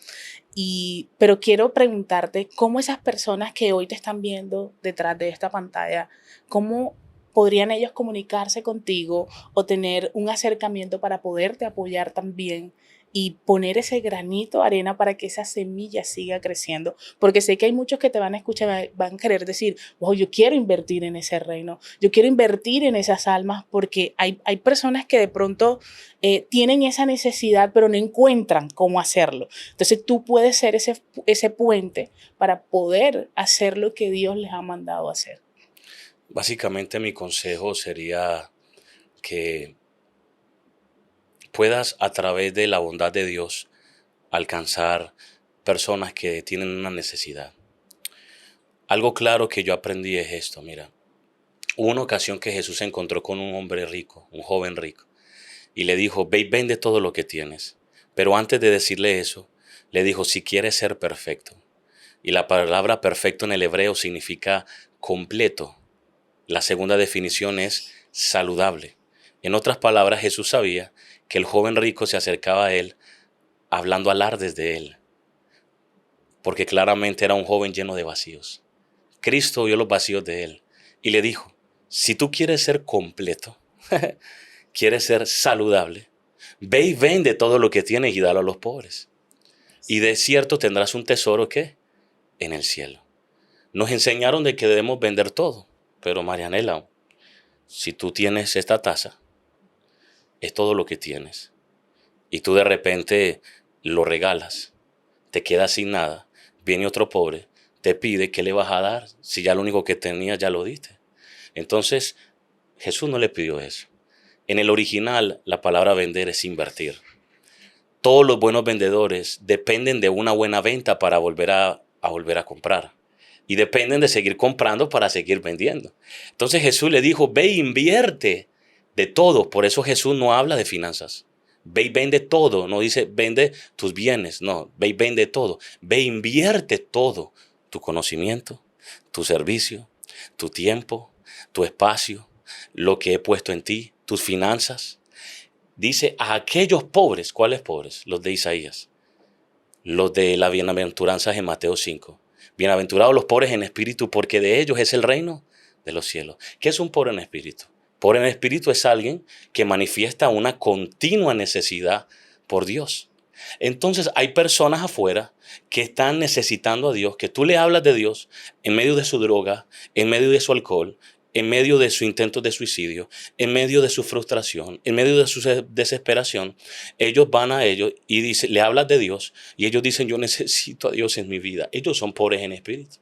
Pero quiero preguntarte cómo esas personas que hoy te están viendo detrás de esta pantalla, cómo podrían ellos comunicarse contigo o tener un acercamiento para poderte apoyar también y poner ese granito de arena para que esa semilla siga creciendo. Porque sé que hay muchos que te van a escuchar, van a querer decir, wow, yo quiero invertir en ese reino, yo quiero invertir en esas almas, porque hay personas que de pronto tienen esa necesidad, pero no encuentran cómo hacerlo. Entonces tú puedes ser ese puente para poder hacer lo que Dios les ha mandado hacer. Básicamente mi consejo sería que puedas a través de la bondad de Dios alcanzar personas que tienen una necesidad. Algo claro que yo aprendí es esto, mira. Hubo una ocasión que Jesús se encontró con un hombre rico, un joven rico. y le dijo, ve y vende todo lo que tienes. Pero antes de decirle eso, le dijo, si quieres ser perfecto. Y la palabra perfecto en el hebreo significa completo. La segunda definición es saludable. En otras palabras, Jesús sabía que el joven rico se acercaba a él hablando alardes de él, porque claramente era un joven lleno de vacíos. Cristo vio los vacíos de él y le dijo, si tú quieres ser completo, quieres ser saludable, ve y vende todo lo que tienes y dalo a los pobres. Y de cierto tendrás un tesoro, ¿qué? En el cielo. Nos enseñaron de que debemos vender todo, pero Marianela, si tú tienes esta taza, es todo lo que tienes, y tú de repente lo regalas, te quedas sin nada, viene otro pobre, te pide, ¿qué le vas a dar? Si ya lo único que tenías ya lo diste. Entonces, Jesús no le pidió eso. En el original, la palabra vender es invertir. Todos los buenos vendedores dependen de una buena venta para volver a comprar. Y dependen de seguir comprando para seguir vendiendo. Entonces Jesús le dijo, ve e invierte de todo. Por eso Jesús no habla de finanzas. Ve y vende todo. No dice vende tus bienes. No, ve y vende todo. Ve e invierte todo. Tu conocimiento, tu servicio, tu tiempo, tu espacio, lo que he puesto en ti, tus finanzas. Dice a aquellos pobres. ¿Cuáles pobres? Los de Isaías. Los de la bienaventuranza en Mateo 5. Bienaventurados los pobres en espíritu, porque de ellos es el reino de los cielos. ¿Qué es un pobre en espíritu? Pobre en espíritu es alguien que manifiesta una continua necesidad por Dios. Entonces hay personas afuera que están necesitando a Dios, que tú le hablas de Dios en medio de su droga, en medio de su alcohol, en medio de su intento de suicidio, en medio de su frustración, en medio de su desesperación. Ellos van a ellos y le hablas de Dios y ellos dicen, yo necesito a Dios en mi vida. Ellos son pobres en espíritu.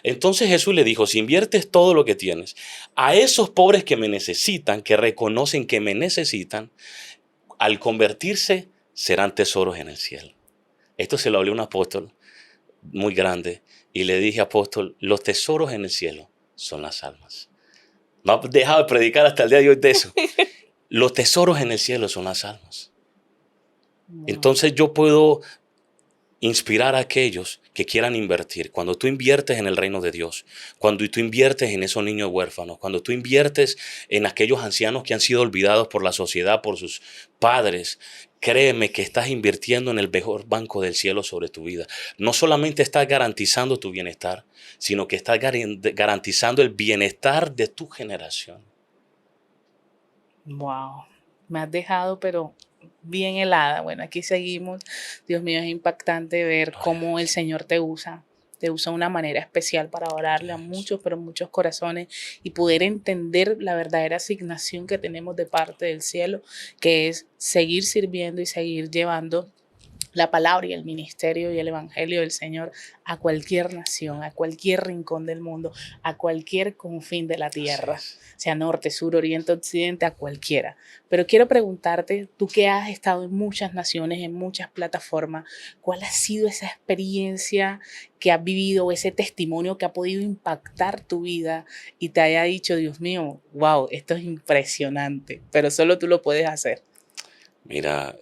Entonces Jesús le dijo, si inviertes todo lo que tienes, a esos pobres que me necesitan, que reconocen que me necesitan, al convertirse serán tesoros en el cielo. Esto se lo hablé a un apóstol muy grande y le dije, apóstol, los tesoros en el cielo son las almas. No ha dejado de predicar hasta el día de hoy de eso. Los tesoros en el cielo son las almas. Entonces yo puedo inspirar a aquellos que quieran invertir. Cuando tú inviertes en el reino de Dios, cuando tú inviertes en esos niños huérfanos, cuando tú inviertes en aquellos ancianos que han sido olvidados por la sociedad, por sus padres, créeme que estás invirtiendo en el mejor banco del cielo sobre tu vida. No solamente estás garantizando tu bienestar, sino que estás garantizando el bienestar de tu generación. Wow, me has dejado, pero bien helada. Bueno, aquí seguimos. Dios mío, es impactante ver cómo el Señor te usa de una manera especial para orarle a muchos, pero muchos corazones y poder entender la verdadera asignación que tenemos de parte del cielo, que es seguir sirviendo y seguir llevando la palabra y el ministerio y el evangelio del Señor a cualquier nación, a cualquier rincón del mundo, a cualquier confín de la tierra, sea norte, sur, oriente, occidente, a cualquiera. Pero quiero preguntarte, tú que has estado en muchas naciones, en muchas plataformas, ¿cuál ha sido esa experiencia que has vivido, ese testimonio que ha podido impactar tu vida y te haya dicho, Dios mío, wow, esto es impresionante, pero solo tú lo puedes hacer? Mira,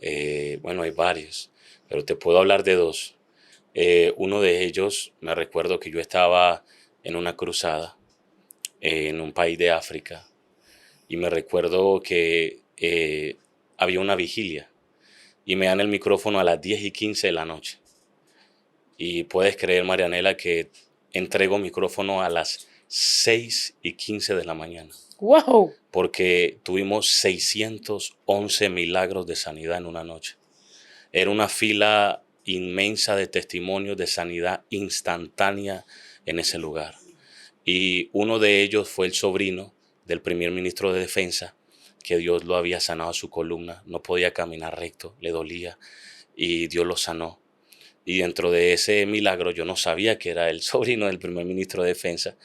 bueno, hay varios, pero te puedo hablar de dos. Uno de ellos, me recuerdo que yo estaba en una cruzada en un país de África y me recuerdo que había una vigilia y me dan el micrófono a las 10:15 de la noche. Y puedes creer, Marianela, que entrego micrófono a las 6:15 de la mañana. ¡Wow! Porque tuvimos 611 milagros de sanidad en una noche. Era una fila inmensa de testimonios de sanidad instantánea en ese lugar. Y uno de ellos fue el sobrino del primer ministro de Defensa, que Dios lo había sanado a su columna. No podía caminar recto, le dolía y Dios lo sanó. Y dentro de ese milagro yo no sabía que era el sobrino del primer ministro de Defensa.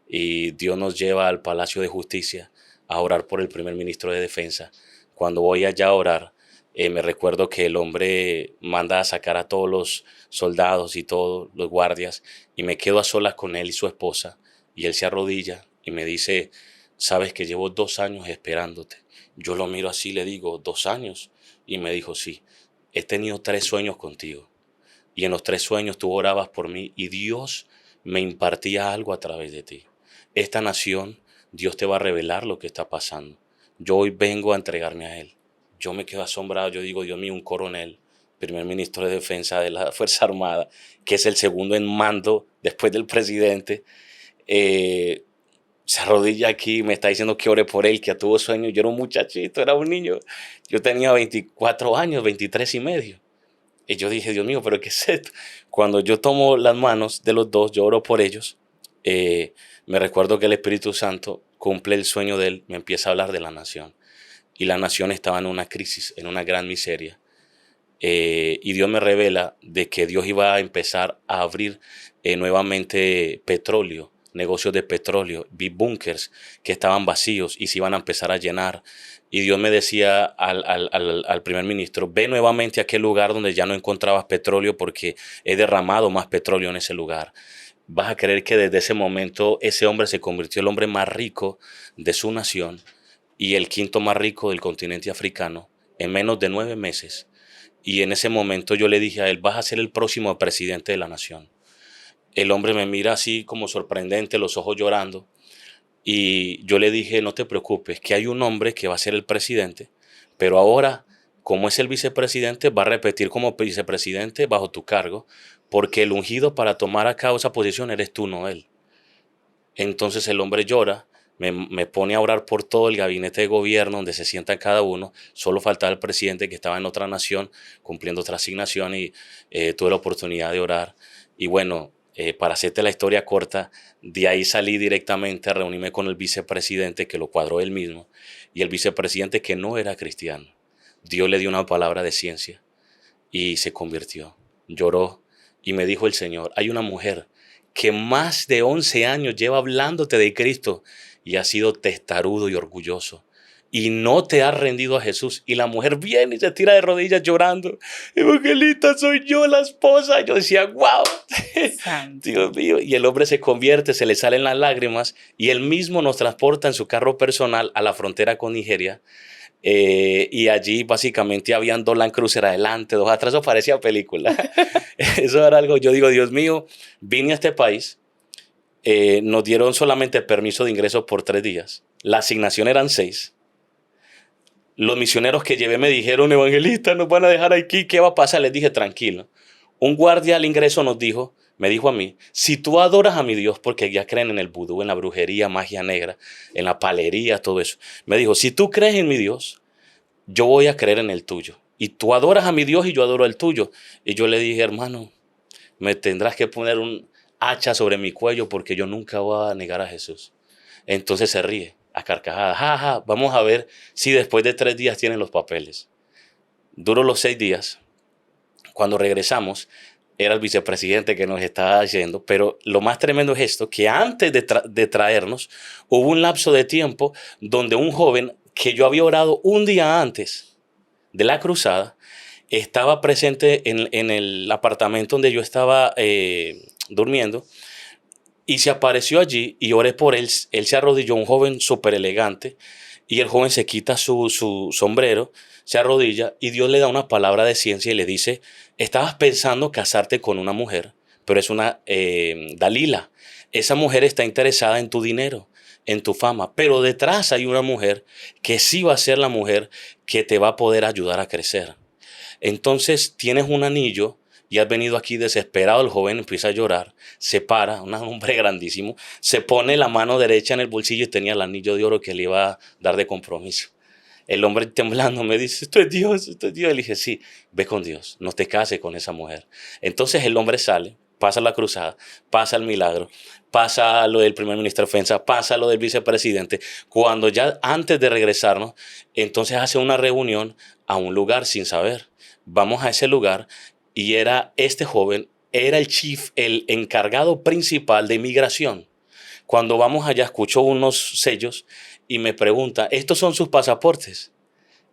Y Dios nos lleva al Palacio de Justicia a orar por el primer ministro de Defensa. Cuando voy allá a orar, me recuerdo que el hombre manda a sacar a todos los soldados y todos los guardias y me quedo a solas con él y su esposa y él se arrodilla y me dice, sabes que llevo 2 años esperándote. Yo lo miro así, le digo, 2 años. Y me dijo, sí, he tenido 3 sueños contigo. Y en los 3 sueños tú orabas por mí y Dios me impartía algo a través de ti. Esta nación, Dios te va a revelar lo que está pasando. Yo hoy vengo a entregarme a Él. Yo me quedo asombrado, yo digo, Dios mío, un coronel, primer ministro de Defensa de la Fuerza Armada, que es el segundo en mando después del presidente, se arrodilla aquí y me está diciendo que ore por él, que tuvo sueños. Yo era un muchachito, era un niño. Yo tenía 24 años, 23 y medio. Y yo dije, Dios mío, ¿pero qué es esto? Cuando yo tomo las manos de los dos, yo oro por ellos, me recuerdo que el Espíritu Santo cumple el sueño de él, me empieza a hablar de la nación. Y la nación estaba en una crisis, en una gran miseria. Y Dios me revela de que Dios iba a empezar a abrir nuevamente petróleo, negocios de petróleo, vi búnkers que estaban vacíos y se iban a empezar a llenar. Y Dios me decía al primer ministro, ve nuevamente a aquel lugar donde ya no encontrabas petróleo porque he derramado más petróleo en ese lugar. Vas a creer que desde ese momento ese hombre se convirtió en el hombre más rico de su nación y el quinto más rico del continente africano en menos de 9 meses. Y en ese momento yo le dije a él, vas a ser el próximo presidente de la nación. El hombre me mira así como sorprendente, los ojos llorando. Y yo le dije, no te preocupes, que hay un hombre que va a ser el presidente, pero ahora, como es el vicepresidente, va a repetir como vicepresidente bajo tu cargo, porque el ungido para tomar a cabo esa posición eres tú, no él. Entonces el hombre llora, me pone a orar por todo el gabinete de gobierno donde se sientan cada uno. Solo faltaba el presidente que estaba en otra nación cumpliendo otra asignación y tuve la oportunidad de orar. Y bueno, para hacerte la historia corta, de ahí salí directamente a reunirme con el vicepresidente que lo cuadró él mismo y el vicepresidente que no era cristiano. Dios le dio una palabra de ciencia y se convirtió. Lloró y me dijo el Señor, hay una mujer que más de 11 años lleva hablándote de Cristo y ha sido testarudo y orgulloso y no te has rendido a Jesús. Y la mujer viene y se tira de rodillas llorando. Evangelista, soy yo la esposa. Yo decía, wow, Dios mío. Y el hombre se convierte, se le salen las lágrimas y él mismo nos transporta en su carro personal a la frontera con Nigeria. Y allí básicamente habían 2 Land Cruiser adelante, 2 atrás, eso parecía película. Eso era algo, yo digo, Dios mío, vine a este país, nos dieron solamente permiso de ingreso por 3 días, la asignación eran 6. Los misioneros que llevé me dijeron, evangelista, nos van a dejar aquí, ¿qué va a pasar? Les dije, tranquilo. Un guardia al ingreso me dijo a mí, si tú adoras a mi Dios, porque ya creen en el vudú, en la brujería, magia negra, en la palería, todo eso. Me dijo, si tú crees en mi Dios, yo voy a creer en el tuyo. Y tú adoras a mi Dios y yo adoro el tuyo. Y yo le dije, hermano, me tendrás que poner un hacha sobre mi cuello porque yo nunca voy a negar a Jesús. Entonces se ríe a carcajadas. Ja, vamos a ver si después de 3 días tienen los papeles. Duró los 6 días. Cuando regresamos, era el vicepresidente que nos estaba yendo, pero lo más tremendo es esto, que antes de traernos, hubo un lapso de tiempo donde un joven que yo había orado un día antes de la cruzada, estaba presente en el apartamento donde yo estaba durmiendo, y se apareció allí y oré por él. Él se arrodilló, un joven súper elegante, y el joven se quita su sombrero, se arrodilla y Dios le da una palabra de ciencia y le dice, estabas pensando casarte con una mujer, pero es una Dalila. Esa mujer está interesada en tu dinero, en tu fama, pero detrás hay una mujer que sí va a ser la mujer que te va a poder ayudar a crecer. Entonces tienes un anillo y has venido aquí desesperado. El joven empieza a llorar, se para, un hombre grandísimo, se pone la mano derecha en el bolsillo y tenía el anillo de oro que le iba a dar de compromiso. El hombre temblando me dice, esto es Dios, esto es Dios. Le dije, sí, ve con Dios, no te cases con esa mujer. Entonces el hombre sale, pasa la cruzada, pasa el milagro, pasa lo del primer ministro de Defensa, pasa lo del vicepresidente. Cuando ya antes de regresarnos, entonces hace una reunión a un lugar sin saber. Vamos a ese lugar y era este joven, era el chief, el encargado principal de inmigración. Cuando vamos allá, escucho unos sellos y me pregunta, ¿estos son sus pasaportes?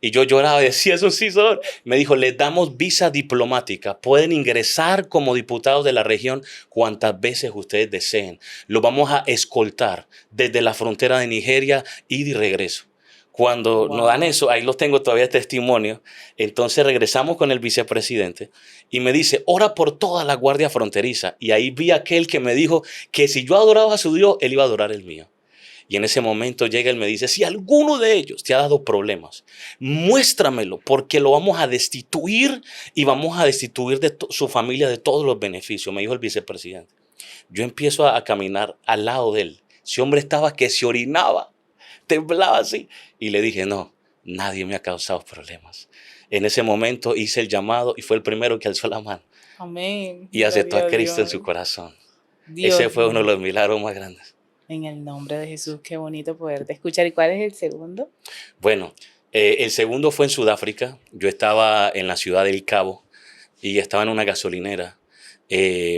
Y yo lloraba y decía, eso sí, señor. Me dijo, les damos visa diplomática. Pueden ingresar como diputados de la región cuantas veces ustedes deseen. Los vamos a escoltar desde la frontera de Nigeria y de regreso. Cuando nos dan Wow. eso, ahí los tengo todavía testimonio. Entonces regresamos con el vicepresidente y me dice, ora por toda la guardia fronteriza. Y ahí vi a aquel que me dijo que si yo adoraba a su Dios, él iba a adorar el mío. Y en ese momento llega él y me dice, si alguno de ellos te ha dado problemas, muéstramelo porque lo vamos a destituir y vamos a destituir de su familia de todos los beneficios, me dijo el vicepresidente. Yo empiezo a caminar al lado de él. Ese hombre estaba que se orinaba, temblaba así. Y le dije, no, nadie me ha causado problemas. En ese momento hice el llamado y fue el primero que alzó la mano Amén. y aceptó a Gloria a Cristo en Dios. su corazón. Ese Dios fue uno de mío. los milagros más grandes. En el nombre de Jesús, qué bonito poderte escuchar. ¿Y cuál es el segundo? Bueno, el segundo fue en Sudáfrica. Yo estaba en la ciudad del Cabo y estaba en una gasolinera,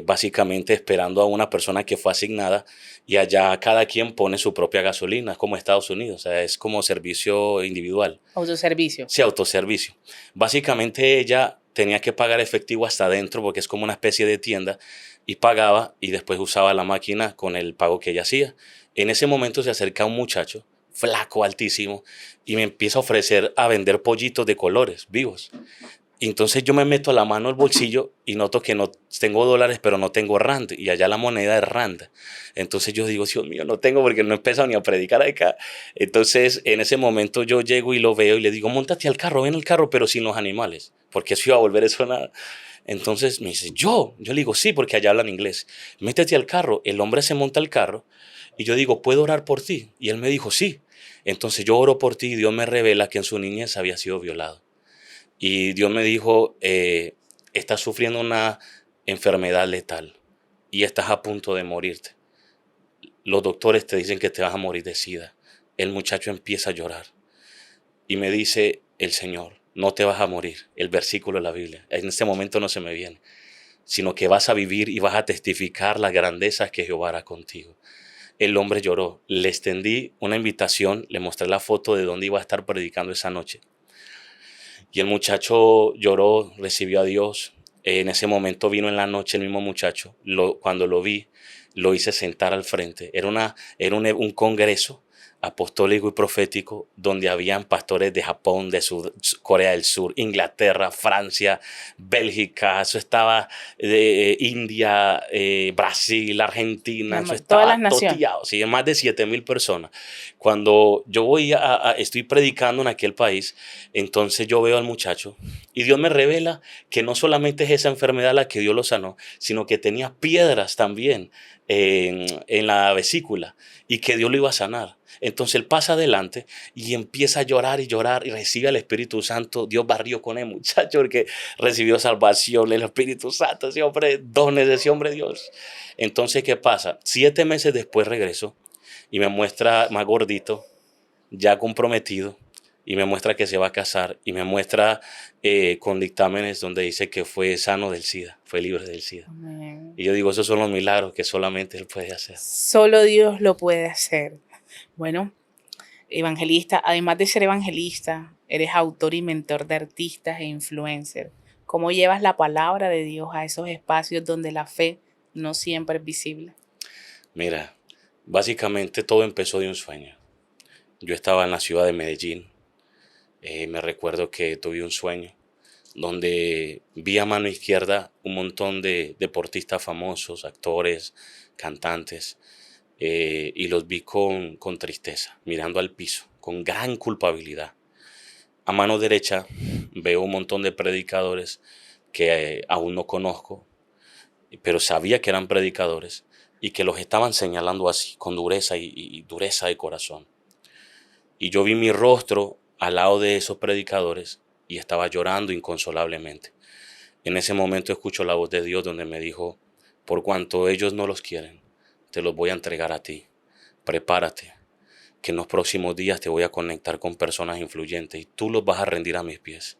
básicamente esperando a una persona que fue asignada y allá cada quien pone su propia gasolina, es como Estados Unidos, o sea, es como servicio individual. Autoservicio. Sí, autoservicio. Básicamente ella tenía que pagar efectivo hasta adentro porque es como una especie de tienda y pagaba y después usaba la máquina con el pago que ella hacía. En ese momento se acerca un muchacho, flaco, altísimo, y me empieza a ofrecer a vender pollitos de colores vivos. Y entonces yo me meto la mano al bolsillo y noto que no tengo dólares, pero no tengo rand. Y allá la moneda es rand. Entonces yo digo, Dios mío, no tengo porque no he empezado ni a predicar acá. Entonces en ese momento yo llego y lo veo y le digo, móntate al carro, ven al carro, pero sin los animales. Porque eso iba a volver eso nada. Entonces me dice, yo le digo, sí, porque allá hablan inglés. Métete al carro. El hombre se monta al carro y yo digo, ¿puedo orar por ti? Y él me dijo, sí. Entonces yo oro por ti y Dios me revela que en su niñez había sido violado. Y Dios me dijo, estás sufriendo una enfermedad letal y estás a punto de morirte. Los doctores te dicen que te vas a morir de SIDA. El muchacho empieza a llorar y me dice el Señor, no te vas a morir. El versículo de la Biblia. En este momento no se me viene, sino que vas a vivir y vas a testificar las grandezas que Jehová hará contigo. El hombre lloró. Le extendí una invitación, le mostré la foto de dónde iba a estar predicando esa noche. Y el muchacho lloró, recibió a Dios. En ese momento vino en la noche el mismo muchacho. Cuando lo vi, lo hice sentar al frente. Era un congreso apostólico y profético donde habían pastores de Japón, de Corea del Sur, Inglaterra, Francia, Bélgica, eso estaba de India, Brasil, Argentina, eso Todas las estaba naciones. toteado, sí, más de 7,000 personas. Cuando yo estoy predicando en aquel país, entonces yo veo al muchacho y Dios me revela que no solamente es esa enfermedad la que Dios lo sanó, sino que tenía piedras también en la vesícula y que Dios lo iba a sanar. Entonces él pasa adelante y empieza a llorar y recibe al Espíritu Santo. Dios barrió con el muchacho porque recibió salvación, el Espíritu Santo, ese hombre, dones de ese hombre Dios. Entonces, ¿qué pasa? 7 meses después regreso y me muestra más gordito, ya comprometido, y me muestra que se va a casar y me muestra con dictámenes donde dice que fue sano del SIDA, fue libre del SIDA. Amén. Y yo digo, esos son los milagros que solamente Él puede hacer. Solo Dios lo puede hacer. Bueno, evangelista, además de ser evangelista, eres autor y mentor de artistas e influencers. ¿Cómo llevas la palabra de Dios a esos espacios donde la fe no siempre es visible? Mira, básicamente todo empezó de un sueño. Yo estaba en la ciudad de Medellín. Me recuerdo que tuve un sueño donde vi a mano izquierda un montón de deportistas famosos, actores, cantantes, y los vi con tristeza, mirando al piso, con gran culpabilidad. A mano derecha veo un montón de predicadores que aún no conozco, pero sabía que eran predicadores y que los estaban señalando así, con dureza y dureza de corazón. Y yo vi mi rostro al lado de esos predicadores y estaba llorando inconsolablemente. En ese momento escucho la voz de Dios donde me dijo, por cuanto ellos no los quieren, te los voy a entregar a ti. Prepárate, que en los próximos días te voy a conectar con personas influyentes y tú los vas a rendir a mis pies.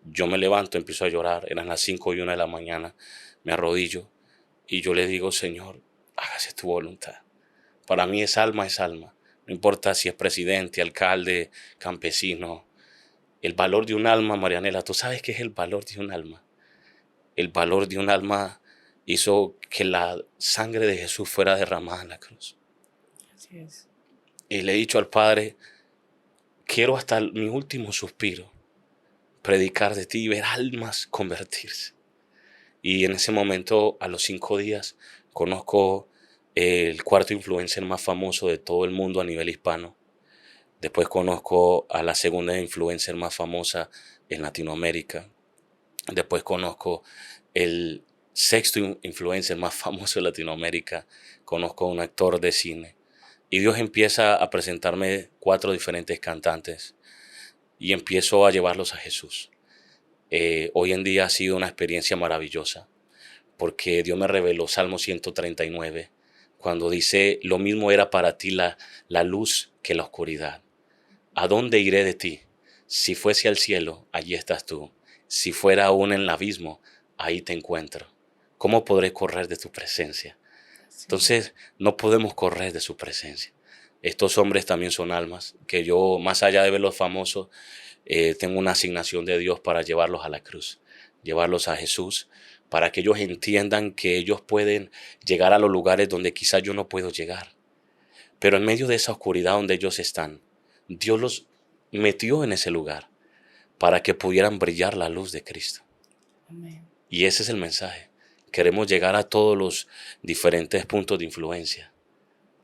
Yo me levanto, empiezo a llorar, eran las 5:01 de la mañana, me arrodillo y yo le digo, Señor, hágase tu voluntad. Para mí es alma, no importa si es presidente, alcalde, campesino, El valor de un alma, Marianela, ¿tú sabes qué es el valor de un alma? El valor de un alma hizo que la sangre de Jesús fuera derramada en la cruz. Así es. Y le he dicho al Padre, quiero hasta mi último suspiro predicar de ti y ver almas convertirse. Y en ese momento, a los 5 días, conozco el cuarto influencer más famoso de todo el mundo a nivel hispano. Después conozco a la segunda influencer más famosa en Latinoamérica. Después conozco el sexto influencer más famoso de Latinoamérica. Conozco a un actor de cine. Y Dios empieza a presentarme 4 diferentes cantantes y empiezo a llevarlos a Jesús. Hoy en día ha sido una experiencia maravillosa porque Dios me reveló Salmo 139 cuando dice, lo mismo era para ti la luz que la oscuridad. ¿A dónde iré de ti? Si fuese al cielo, allí estás tú. Si fuera aún en el abismo, ahí te encuentro. ¿Cómo podré correr de tu presencia? Sí. Entonces, no podemos correr de su presencia. Estos hombres también son almas que yo, más allá de verlos famosos, tengo una asignación de Dios para llevarlos a la cruz, llevarlos a Jesús, para que ellos entiendan que ellos pueden llegar a los lugares donde quizás yo no puedo llegar. Pero en medio de esa oscuridad donde ellos están, Dios los metió en ese lugar para que pudieran brillar la luz de Cristo. Amén. Y ese es el mensaje. Queremos llegar a todos los diferentes puntos de influencia.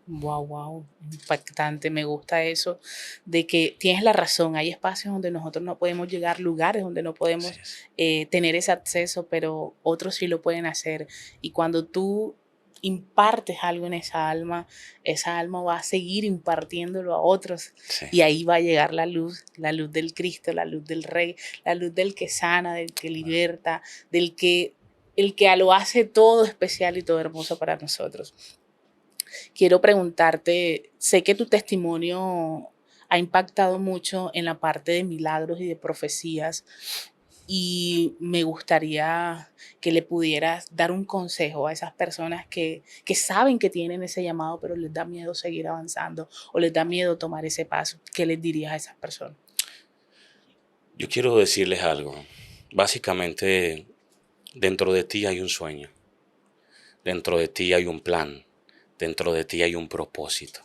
Wow, impactante, me gusta eso, de que tienes la razón, hay espacios donde nosotros no podemos llegar, lugares donde no podemos tener ese acceso, pero otros sí lo pueden hacer. Y cuando tú impartes algo en esa alma va a seguir impartiéndolo a otros. Sí. Y ahí va a llegar la luz del Cristo, la luz del Rey, la luz del que sana, del que liberta, el que lo hace todo especial y todo hermoso para nosotros. Quiero preguntarte, sé que tu testimonio ha impactado mucho en la parte de milagros y de profecías y me gustaría que le pudieras dar un consejo a esas personas que saben que tienen ese llamado pero les da miedo seguir avanzando o les da miedo tomar ese paso. ¿Qué les dirías a esas personas? Yo quiero decirles algo. Básicamente, dentro de ti hay un sueño. Dentro de ti hay un plan. Dentro de ti hay un propósito.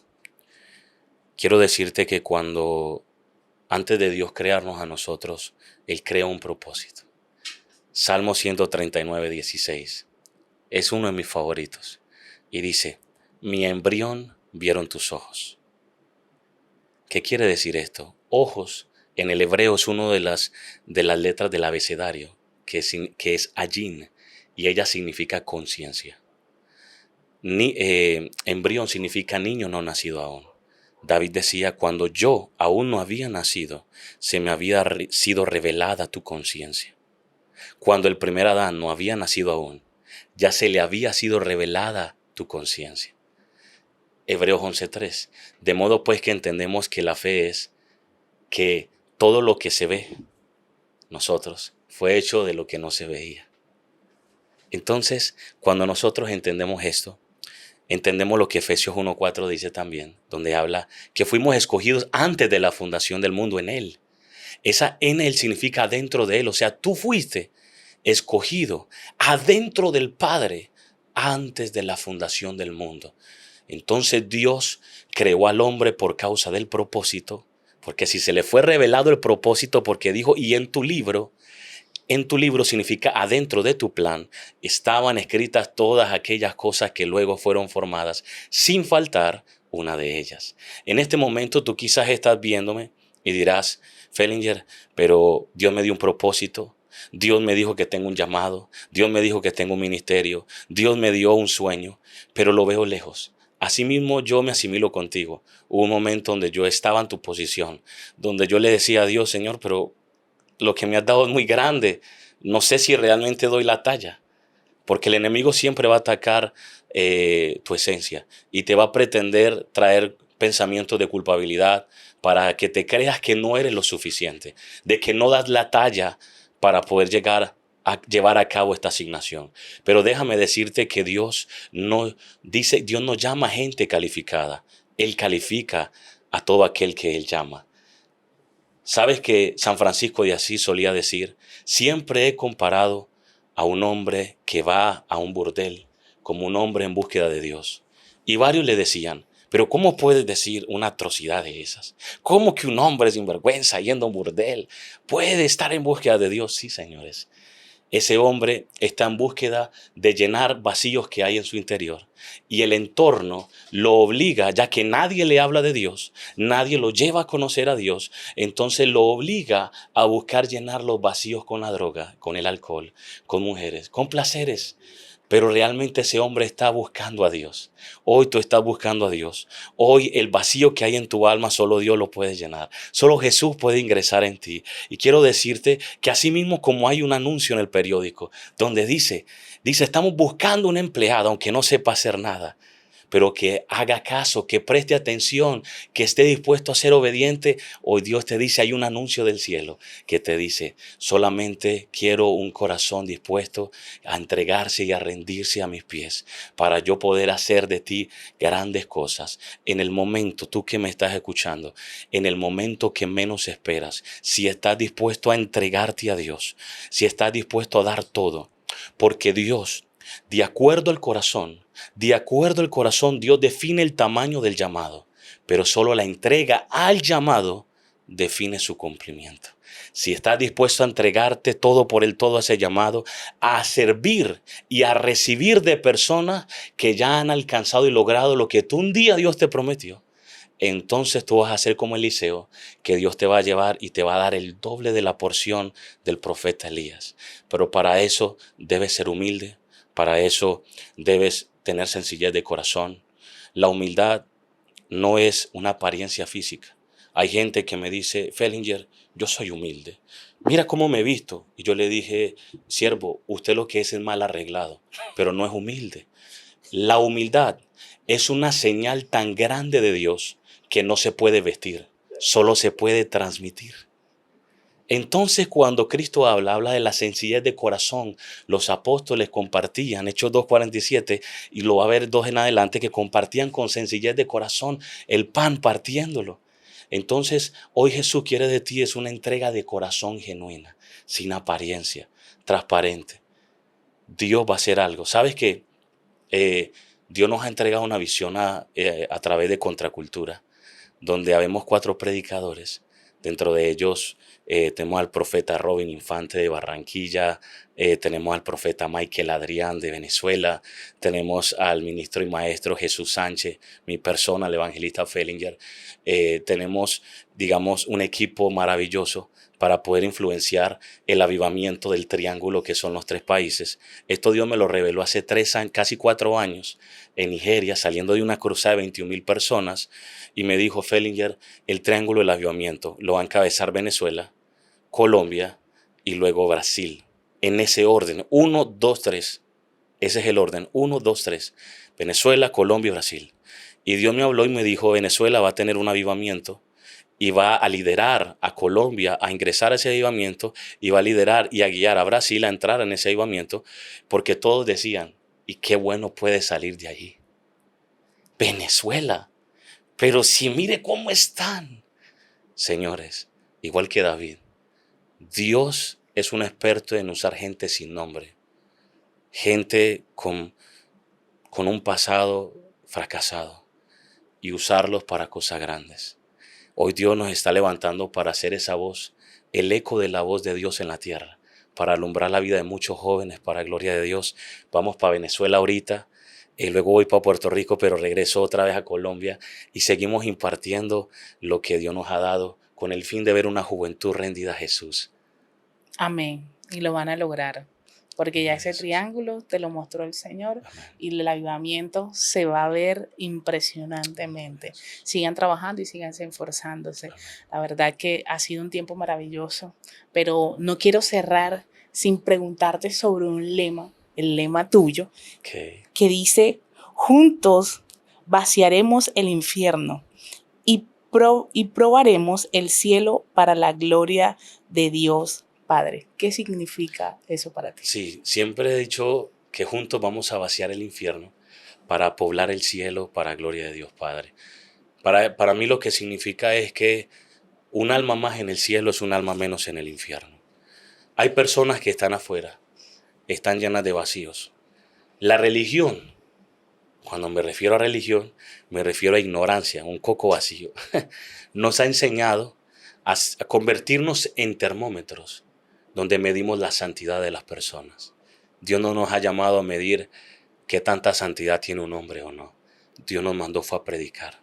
Quiero decirte que antes de Dios crearnos a nosotros, Él crea un propósito. Salmo 139, 16. Es uno de mis favoritos. Y dice, mi embrión vieron tus ojos. ¿Qué quiere decir esto? Ojos, en el hebreo es una de las letras del abecedario, que es ayin, y ella significa conciencia. Embrión significa niño no nacido aún. David decía, cuando yo aún no había nacido, se me había sido revelada tu conciencia. Cuando el primer Adán no había nacido aún, ya se le había sido revelada tu conciencia. Hebreos 11:3. De modo pues que entendemos que la fe es que todo lo que se ve, nosotros, fue hecho de lo que no se veía. Entonces, cuando nosotros entendemos esto, entendemos lo que Efesios 1:4 dice también, donde habla que fuimos escogidos antes de la fundación del mundo en Él. Esa en Él significa adentro de Él, o sea, tú fuiste escogido adentro del Padre antes de la fundación del mundo. Entonces Dios creó al hombre por causa del propósito, porque si se le fue revelado el propósito, porque dijo, y en tu libro significa adentro de tu plan, estaban escritas todas aquellas cosas que luego fueron formadas, sin faltar una de ellas. En este momento tú quizás estás viéndome y dirás, Fellinger, pero Dios me dio un propósito. Dios me dijo que tengo un llamado. Dios me dijo que tengo un ministerio. Dios me dio un sueño, pero lo veo lejos. Asimismo, yo me asimilo contigo. Hubo un momento donde yo estaba en tu posición, donde yo le decía a Dios, Señor, pero lo que me has dado es muy grande. No sé si realmente doy la talla. Porque el enemigo siempre va a atacar tu esencia y te va a pretender traer pensamientos de culpabilidad para que te creas que no eres lo suficiente, de que no das la talla para poder llevar a cabo esta asignación. Pero déjame decirte que Dios no llama gente calificada. Él califica a todo aquel que Él llama. Sabes que San Francisco de Asís solía decir, siempre he comparado a un hombre que va a un burdel como un hombre en búsqueda de Dios. Y varios le decían, pero ¿cómo puedes decir una atrocidad de esas? ¿Cómo que un hombre sin vergüenza yendo a un burdel puede estar en búsqueda de Dios? Sí, señores. Ese hombre está en búsqueda de llenar vacíos que hay en su interior. Y el entorno lo obliga, ya que nadie le habla de Dios, nadie lo lleva a conocer a Dios, entonces lo obliga a buscar llenar los vacíos con la droga, con el alcohol, con mujeres, con placeres. Pero realmente ese hombre está buscando a Dios. Hoy tú estás buscando a Dios. Hoy el vacío que hay en tu alma solo Dios lo puede llenar. Solo Jesús puede ingresar en ti. Y quiero decirte que así mismo como hay un anuncio en el periódico donde dice, estamos buscando un empleado aunque no sepa hacer nada, pero que haga caso, que preste atención, que esté dispuesto a ser obediente. Hoy Dios te dice, hay un anuncio del cielo que te dice, solamente quiero un corazón dispuesto a entregarse y a rendirse a mis pies para yo poder hacer de ti grandes cosas. En el momento, tú que me estás escuchando, en el momento que menos esperas, si estás dispuesto a entregarte a Dios, si estás dispuesto a dar todo, porque Dios, de acuerdo al corazón, Dios define el tamaño del llamado, pero solo la entrega al llamado define su cumplimiento. Si estás dispuesto a entregarte todo por el todo a ese llamado, a servir y a recibir de personas que ya han alcanzado y logrado lo que tú un día Dios te prometió, entonces tú vas a ser como Eliseo, que Dios te va a llevar y te va a dar el doble de la porción del profeta Elías. Pero para eso debes ser humilde, para eso debes tener sencillez de corazón. La humildad no es una apariencia física. Hay gente que me dice, Fellinger, yo soy humilde. Mira cómo me he visto. Y yo le dije, siervo, usted lo que es mal arreglado, pero no es humilde. La humildad es una señal tan grande de Dios que no se puede vestir, solo se puede transmitir. Entonces, cuando Cristo habla de la sencillez de corazón, los apóstoles compartían, Hechos 2:47, y lo va a ver 2 en adelante, que compartían con sencillez de corazón el pan partiéndolo. Entonces, hoy Jesús quiere de ti es una entrega de corazón genuina, sin apariencia, transparente. Dios va a hacer algo. ¿Sabes qué? Dios nos ha entregado una visión a través de Contracultura, donde habemos 4 predicadores. Dentro de ellos tenemos al profeta Robin Infante de Barranquilla, tenemos al profeta Michael Adrián de Venezuela, tenemos al ministro y maestro Jesús Sánchez, mi persona, el evangelista Fellinger. Tenemos, digamos, un equipo maravilloso para poder influenciar el avivamiento del triángulo que son los 3 países. Esto Dios me lo reveló hace 3 años, casi 4 años, en Nigeria, saliendo de una cruzada de 21,000 personas, y me dijo, Fellinger, el triángulo del avivamiento lo va a encabezar Venezuela, Colombia y luego Brasil. En ese orden, 1, 2, 3. Ese es el orden, 1, 2, 3. Venezuela, Colombia y Brasil. Y Dios me habló y me dijo, Venezuela va a tener un avivamiento y va a liderar a Colombia a ingresar a ese avivamiento y va a liderar y a guiar a Brasil a entrar en ese avivamiento, porque todos decían, y qué bueno puede salir de allí. Venezuela, pero si mire cómo están. Señores, igual que David, Dios es un experto en usar gente sin nombre, gente con un pasado fracasado y usarlos para cosas grandes. Hoy Dios nos está levantando para hacer esa voz, el eco de la voz de Dios en la tierra, para alumbrar la vida de muchos jóvenes para gloria de Dios. Vamos para Venezuela ahorita, y luego voy para Puerto Rico, pero regreso otra vez a Colombia y seguimos impartiendo lo que Dios nos ha dado con el fin de ver una juventud rendida a Jesús. Amén. Y lo van a lograr. Porque ya ese Jesús. triángulo te lo mostró el Señor. Amén. Y el avivamiento se va a ver impresionantemente. Sigan trabajando y sigan esforzándose. Amén. La verdad que ha sido un tiempo maravilloso, pero no quiero cerrar sin preguntarte sobre un lema, el lema tuyo, Okay. que dice, juntos vaciaremos el infierno y probaremos el cielo para la gloria de Dios Padre. ¿Qué significa eso para ti? Sí, siempre he dicho que juntos vamos a vaciar el infierno para poblar el cielo para gloria de Dios Padre. Para mí lo que significa es que Un alma más en el cielo es un alma menos en el infierno. Hay personas que están afuera, están llenas de vacíos. La religión, cuando me refiero a religión, me refiero a ignorancia, un coco vacío. Nos ha enseñado a convertirnos en termómetros donde medimos la santidad de las personas. Dios no nos ha llamado a medir qué tanta santidad tiene un hombre o no. Dios nos mandó fue a predicar.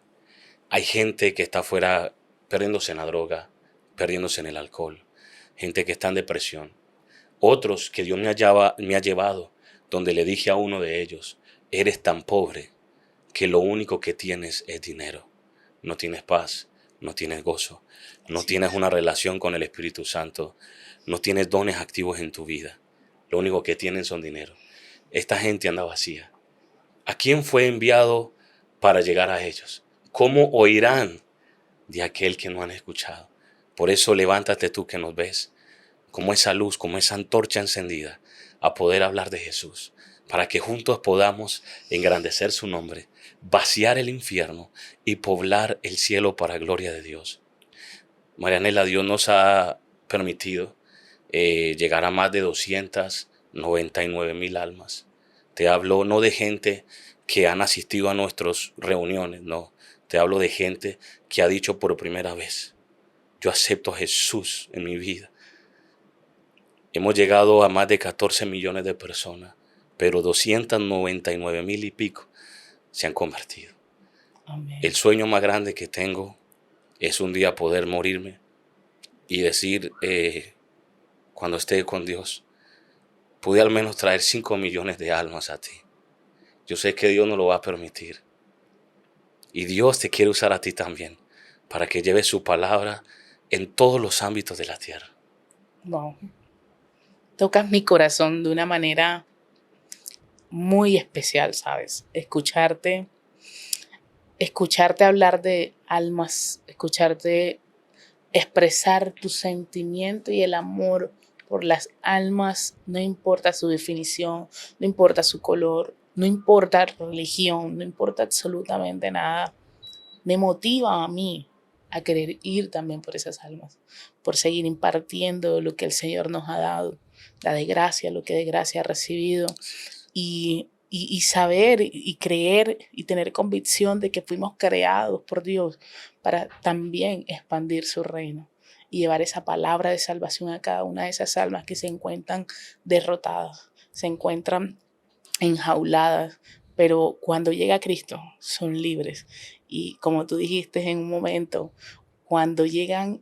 Hay gente que está afuera perdiéndose en la droga, perdiéndose en el alcohol, gente que está en depresión. Otros que Dios me ha llevado, donde le dije a uno de ellos, eres tan pobre que lo único que tienes es dinero. No tienes paz, no tienes gozo, no tienes una relación con el Espíritu Santo, no tienes dones activos en tu vida. Lo único que tienen son dinero. Esta gente anda vacía. ¿A quién fue enviado para llegar a ellos? ¿Cómo oirán de aquel que no han escuchado? Por eso levántate tú que nos ves, como esa luz, como esa antorcha encendida, a poder hablar de Jesús, para que juntos podamos engrandecer su nombre, vaciar el infierno y poblar el cielo para gloria de Dios. Marianela, Dios nos ha permitido llegar a más de 299,000 almas. Te hablo no de gente que han asistido a nuestras reuniones, no. Te hablo de gente que ha dicho por primera vez, yo acepto a Jesús en mi vida. Hemos llegado a más de 14 millones de personas, pero 299,000 y pico se han convertido. Amén. El sueño más grande que tengo es un día poder morirme y decir, cuando esté con Dios, pude al menos traer 5 millones de almas a ti. Yo sé que Dios no lo va a permitir. Y Dios te quiere usar a ti también, para que lleves su palabra en todos los ámbitos de la tierra. Wow. Tocas mi corazón de una manera muy especial, ¿sabes? Escucharte hablar de almas, escucharte expresar tu sentimiento y el amor por las almas, no importa su definición, no importa su color, no importa religión, no importa absolutamente nada, me motiva a mí a querer ir también por esas almas, por seguir impartiendo lo que el Señor nos ha dado, la de gracia, lo que de gracia ha recibido, y saber y creer y tener convicción de que fuimos creados por Dios para también expandir su reino y llevar esa palabra de salvación a cada una de esas almas que se encuentran derrotadas, se encuentran enjauladas, pero cuando llega Cristo son libres. Y como tú dijiste en un momento, cuando llegan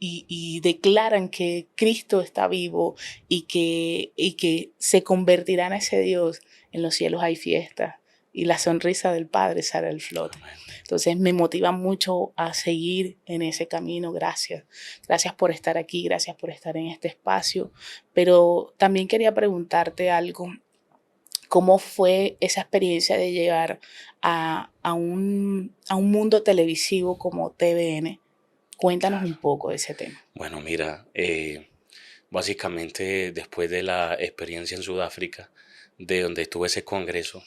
y declaran que Cristo está vivo y que se convertirán a ese Dios, en los cielos hay fiesta y la sonrisa del Padre sale al flote. Entonces me motiva mucho a seguir en ese camino. Gracias. Gracias por estar aquí, gracias por estar en este espacio. Pero también quería preguntarte algo. ¿Cómo fue esa experiencia de llegar a un mundo televisivo como TVN? Cuéntanos un poco de ese tema. Bueno, mira, básicamente después de la experiencia en Sudáfrica, de donde tuve ese congreso,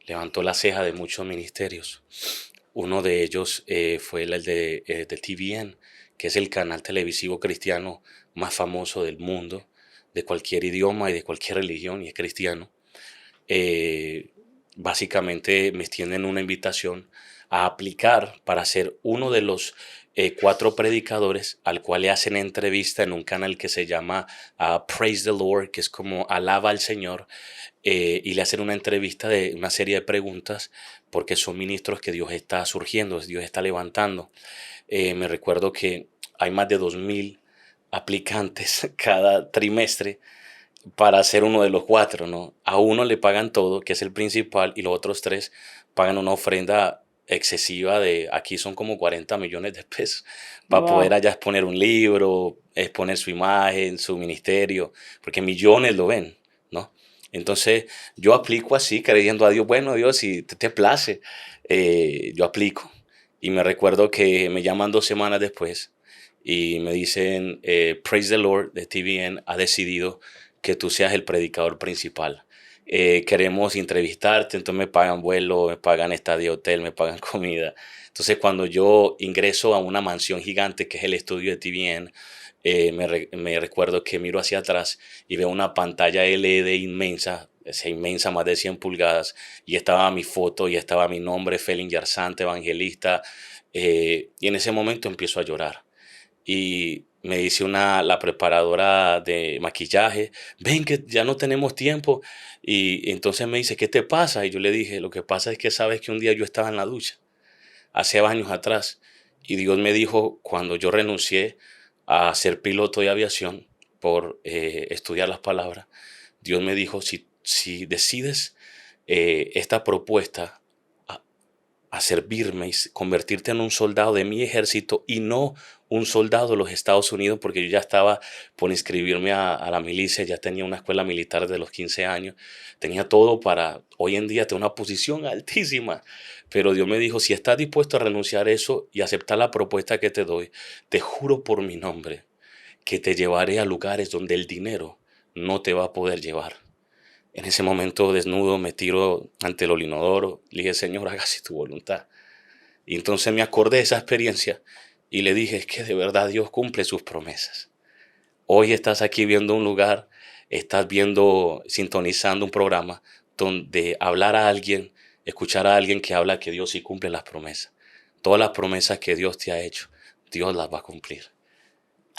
levantó la ceja de muchos ministerios. Uno de ellos fue el de TVN, que es el canal televisivo cristiano más famoso del mundo, de cualquier idioma y de cualquier religión, y es cristiano. Básicamente me extienden una invitación a aplicar para ser uno de los 4 predicadores al cual le hacen entrevista en un canal que se llama Praise the Lord, que es como alaba al Señor, y le hacen una entrevista de una serie de preguntas porque son ministros que Dios está surgiendo, Dios está levantando. Me recuerdo que hay más de 2,000 aplicantes cada trimestre para ser uno de los 4, ¿no? A uno le pagan todo, que es el principal, y los otros 3 pagan una ofrenda excesiva aquí son como 40 millones de pesos, para poder allá exponer un libro, exponer su imagen, su ministerio, porque millones lo ven, ¿no? Entonces yo aplico así, creyendo a Dios, bueno Dios, si te place, yo aplico. Y me recuerdo que me llaman 2 semanas después y me dicen, Praise the Lord de TVN ha decidido que tú seas el predicador principal. queremos entrevistarte, entonces me pagan vuelo, me pagan estadía, hotel, me pagan comida. Entonces cuando yo ingreso a una mansión gigante que es el estudio de TVN, me recuerdo que miro hacia atrás y veo una pantalla LED inmensa, esa inmensa, más de 100 pulgadas, y estaba mi foto y estaba mi nombre, Fellinger Santa, evangelista, y en ese momento empiezo a llorar. Y me dice la preparadora de maquillaje, ven que ya no tenemos tiempo. Y entonces me dice, ¿qué te pasa? Y yo le dije, lo que pasa es que sabes que un día yo estaba en la ducha, hace años atrás, y Dios me dijo, cuando yo renuncié a ser piloto de aviación por estudiar las palabras, Dios me dijo, si decides esta propuesta, a servirme y convertirte en un soldado de mi ejército y no un soldado de los Estados Unidos, porque yo ya estaba por inscribirme a la milicia, ya tenía una escuela militar de los 15 años, tenía todo para hoy en día tener una posición altísima. Pero Dios me dijo, si estás dispuesto a renunciar a eso y aceptar la propuesta que te doy, te juro por mi nombre que te llevaré a lugares donde el dinero no te va a poder llevar. En ese momento desnudo me tiro ante el inodoro, le dije, Señor, hágase tu voluntad. Y entonces me acordé de esa experiencia y le dije, es que de verdad Dios cumple sus promesas. Hoy estás aquí viendo un lugar, estás sintonizando un programa donde hablar a alguien, escuchar a alguien que habla que Dios sí cumple las promesas. Todas las promesas que Dios te ha hecho, Dios las va a cumplir.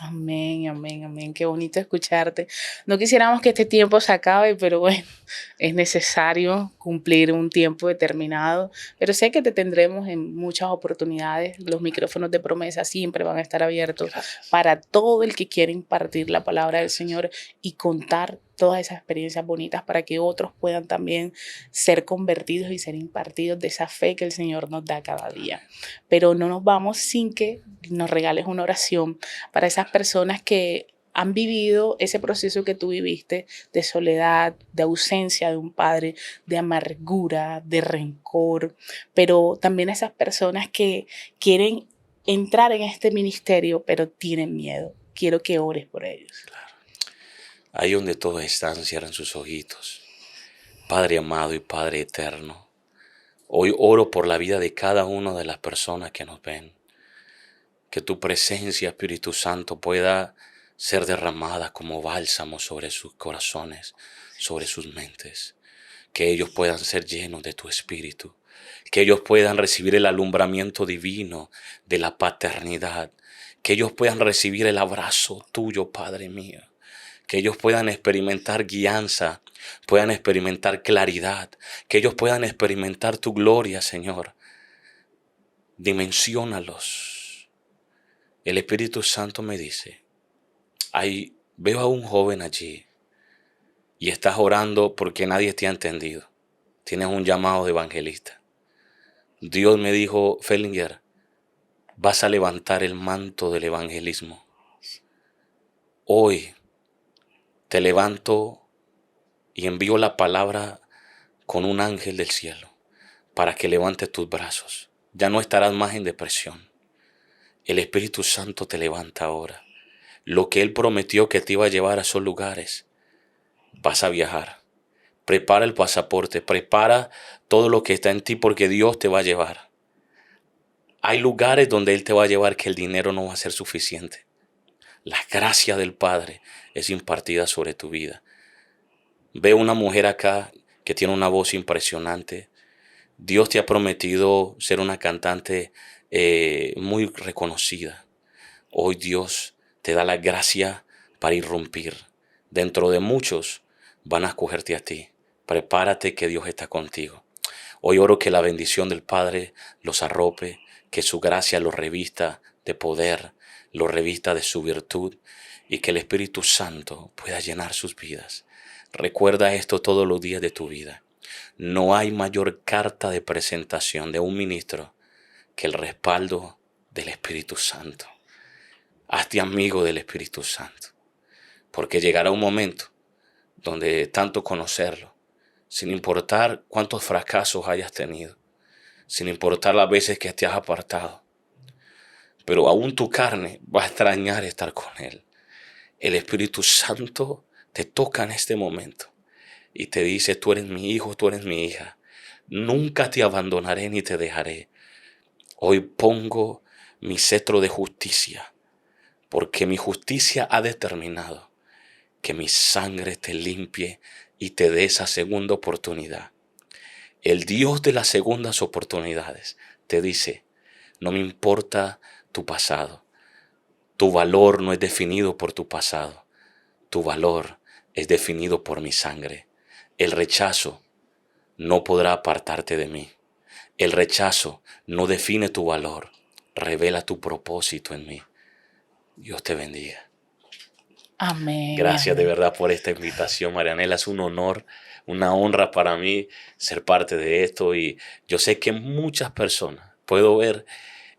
Amén, amén, amén. Qué bonito escucharte. No quisiéramos que este tiempo se acabe, pero bueno, es necesario cumplir un tiempo determinado. Pero sé que te tendremos en muchas oportunidades. Los micrófonos de promesa siempre van a estar abiertos. Gracias. Para todo el que quiera impartir la palabra del Señor y contar todas esas experiencias bonitas para que otros puedan también ser convertidos y ser impartidos de esa fe que el Señor nos da cada día. Pero no nos vamos sin que nos regales una oración para esas personas que han vivido ese proceso que tú viviste de soledad, de ausencia de un padre, de amargura, de rencor, pero también esas personas que quieren entrar en este ministerio, pero tienen miedo. Quiero que ores por ellos. Claro. Ahí donde todos están, cierran sus ojitos. Padre amado y Padre eterno, hoy oro por la vida de cada una de las personas que nos ven. Que tu presencia, Espíritu Santo, pueda ser derramada como bálsamo sobre sus corazones, sobre sus mentes. Que ellos puedan ser llenos de tu Espíritu. Que ellos puedan recibir el alumbramiento divino de la paternidad. Que ellos puedan recibir el abrazo tuyo, Padre mío. Que ellos puedan experimentar guianza, puedan experimentar claridad, que ellos puedan experimentar tu gloria, Señor. Dimensiónalos. El Espíritu Santo me dice, veo a un joven allí y estás orando porque nadie te ha entendido. Tienes un llamado de evangelista. Dios me dijo, Fellinger, vas a levantar el manto del evangelismo. Hoy te levanto y envío la palabra con un ángel del cielo para que levantes tus brazos. Ya no estarás más en depresión. El Espíritu Santo te levanta ahora. Lo que Él prometió que te iba a llevar a esos lugares, vas a viajar. Prepara el pasaporte, prepara todo lo que está en ti porque Dios te va a llevar. Hay lugares donde Él te va a llevar que el dinero no va a ser suficiente. La gracia del Padre es impartida sobre tu vida. Veo una mujer acá que tiene una voz impresionante. Dios te ha prometido ser una cantante muy reconocida. Hoy Dios te da la gracia para irrumpir. Dentro de muchos van a escogerte a ti. Prepárate que Dios está contigo. Hoy oro que la bendición del Padre los arrope, que su gracia los revista de poder, los revista de su virtud y que el Espíritu Santo pueda llenar sus vidas. Recuerda esto todos los días de tu vida. No hay mayor carta de presentación de un ministro que el respaldo del Espíritu Santo. Hazte amigo del Espíritu Santo, porque llegará un momento donde tanto conocerlo, sin importar cuántos fracasos hayas tenido, sin importar las veces que te has apartado, pero aún tu carne va a extrañar estar con Él. El Espíritu Santo te toca en este momento y te dice: tú eres mi hijo, tú eres mi hija. Nunca te abandonaré ni te dejaré. Hoy pongo mi cetro de justicia, porque mi justicia ha determinado que mi sangre te limpie y te dé esa segunda oportunidad. El Dios de las segundas oportunidades te dice: no me importa tu pasado. Tu valor no es definido por tu pasado. Tu valor es definido por mi sangre. El rechazo no podrá apartarte de mí. El rechazo no define tu valor. Revela tu propósito en mí. Dios te bendiga. Amén. Gracias de Amén. verdad por esta invitación, Marianela. Es un honor, una honra para mí ser parte de esto. Y yo sé que muchas personas, puedo ver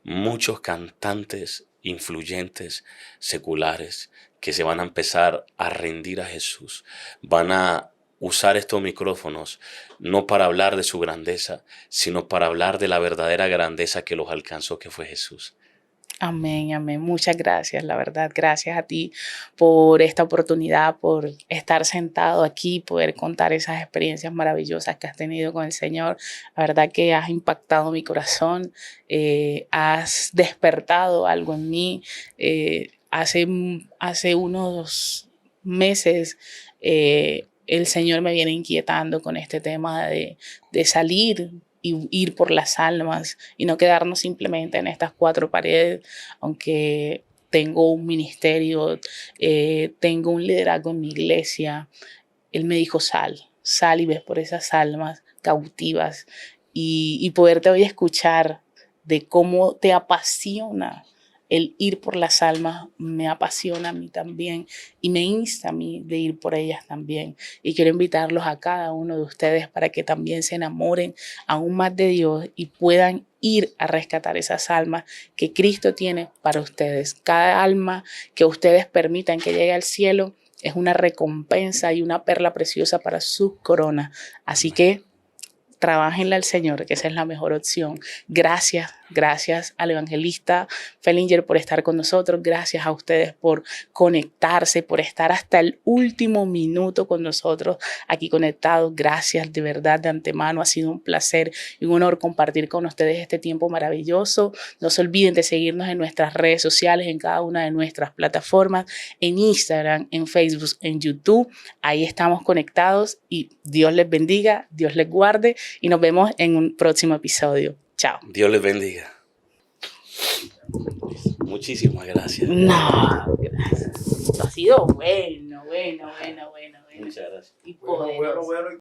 muchos cantantes influyentes, seculares, que se van a empezar a rendir a Jesús. Van a usar estos micrófonos no para hablar de su grandeza, sino para hablar de la verdadera grandeza que los alcanzó, que fue Jesús. Amén, amén. Muchas gracias, la verdad. Gracias a ti por esta oportunidad, por estar sentado aquí, poder contar esas experiencias maravillosas que has tenido con el Señor. La verdad que has impactado mi corazón, has despertado algo en mí. Hace unos meses el Señor me viene inquietando con este tema de salir y ir por las almas y no quedarnos simplemente en estas cuatro paredes, aunque tengo un ministerio, tengo un liderazgo en mi iglesia. Él me dijo: sal y ves por esas almas cautivas y poderte hoy escuchar de cómo te apasiona el ir por las almas. Me apasiona a mí también y me insta a mí de ir por ellas también. Y quiero invitarlos a cada uno de ustedes para que también se enamoren aún más de Dios y puedan ir a rescatar esas almas que Cristo tiene para ustedes. Cada alma que ustedes permitan que llegue al cielo es una recompensa y una perla preciosa para sus coronas. Así que trabájenle al Señor, que esa es la mejor opción. Gracias al evangelista Fellinger por estar con nosotros. Gracias a ustedes por conectarse, por estar hasta el último minuto con nosotros aquí conectados. Gracias de verdad de antemano. Ha sido un placer y un honor compartir con ustedes este tiempo maravilloso. No se olviden de seguirnos en nuestras redes sociales, en cada una de nuestras plataformas, en Instagram, en Facebook, en YouTube. Ahí estamos conectados y Dios les bendiga, Dios les guarde. Y nos vemos en un próximo episodio. Chao. Dios les bendiga. Muchísimas gracias. No, gracias. Ha sido bueno. Muchas gracias. Y poderoso. Bueno.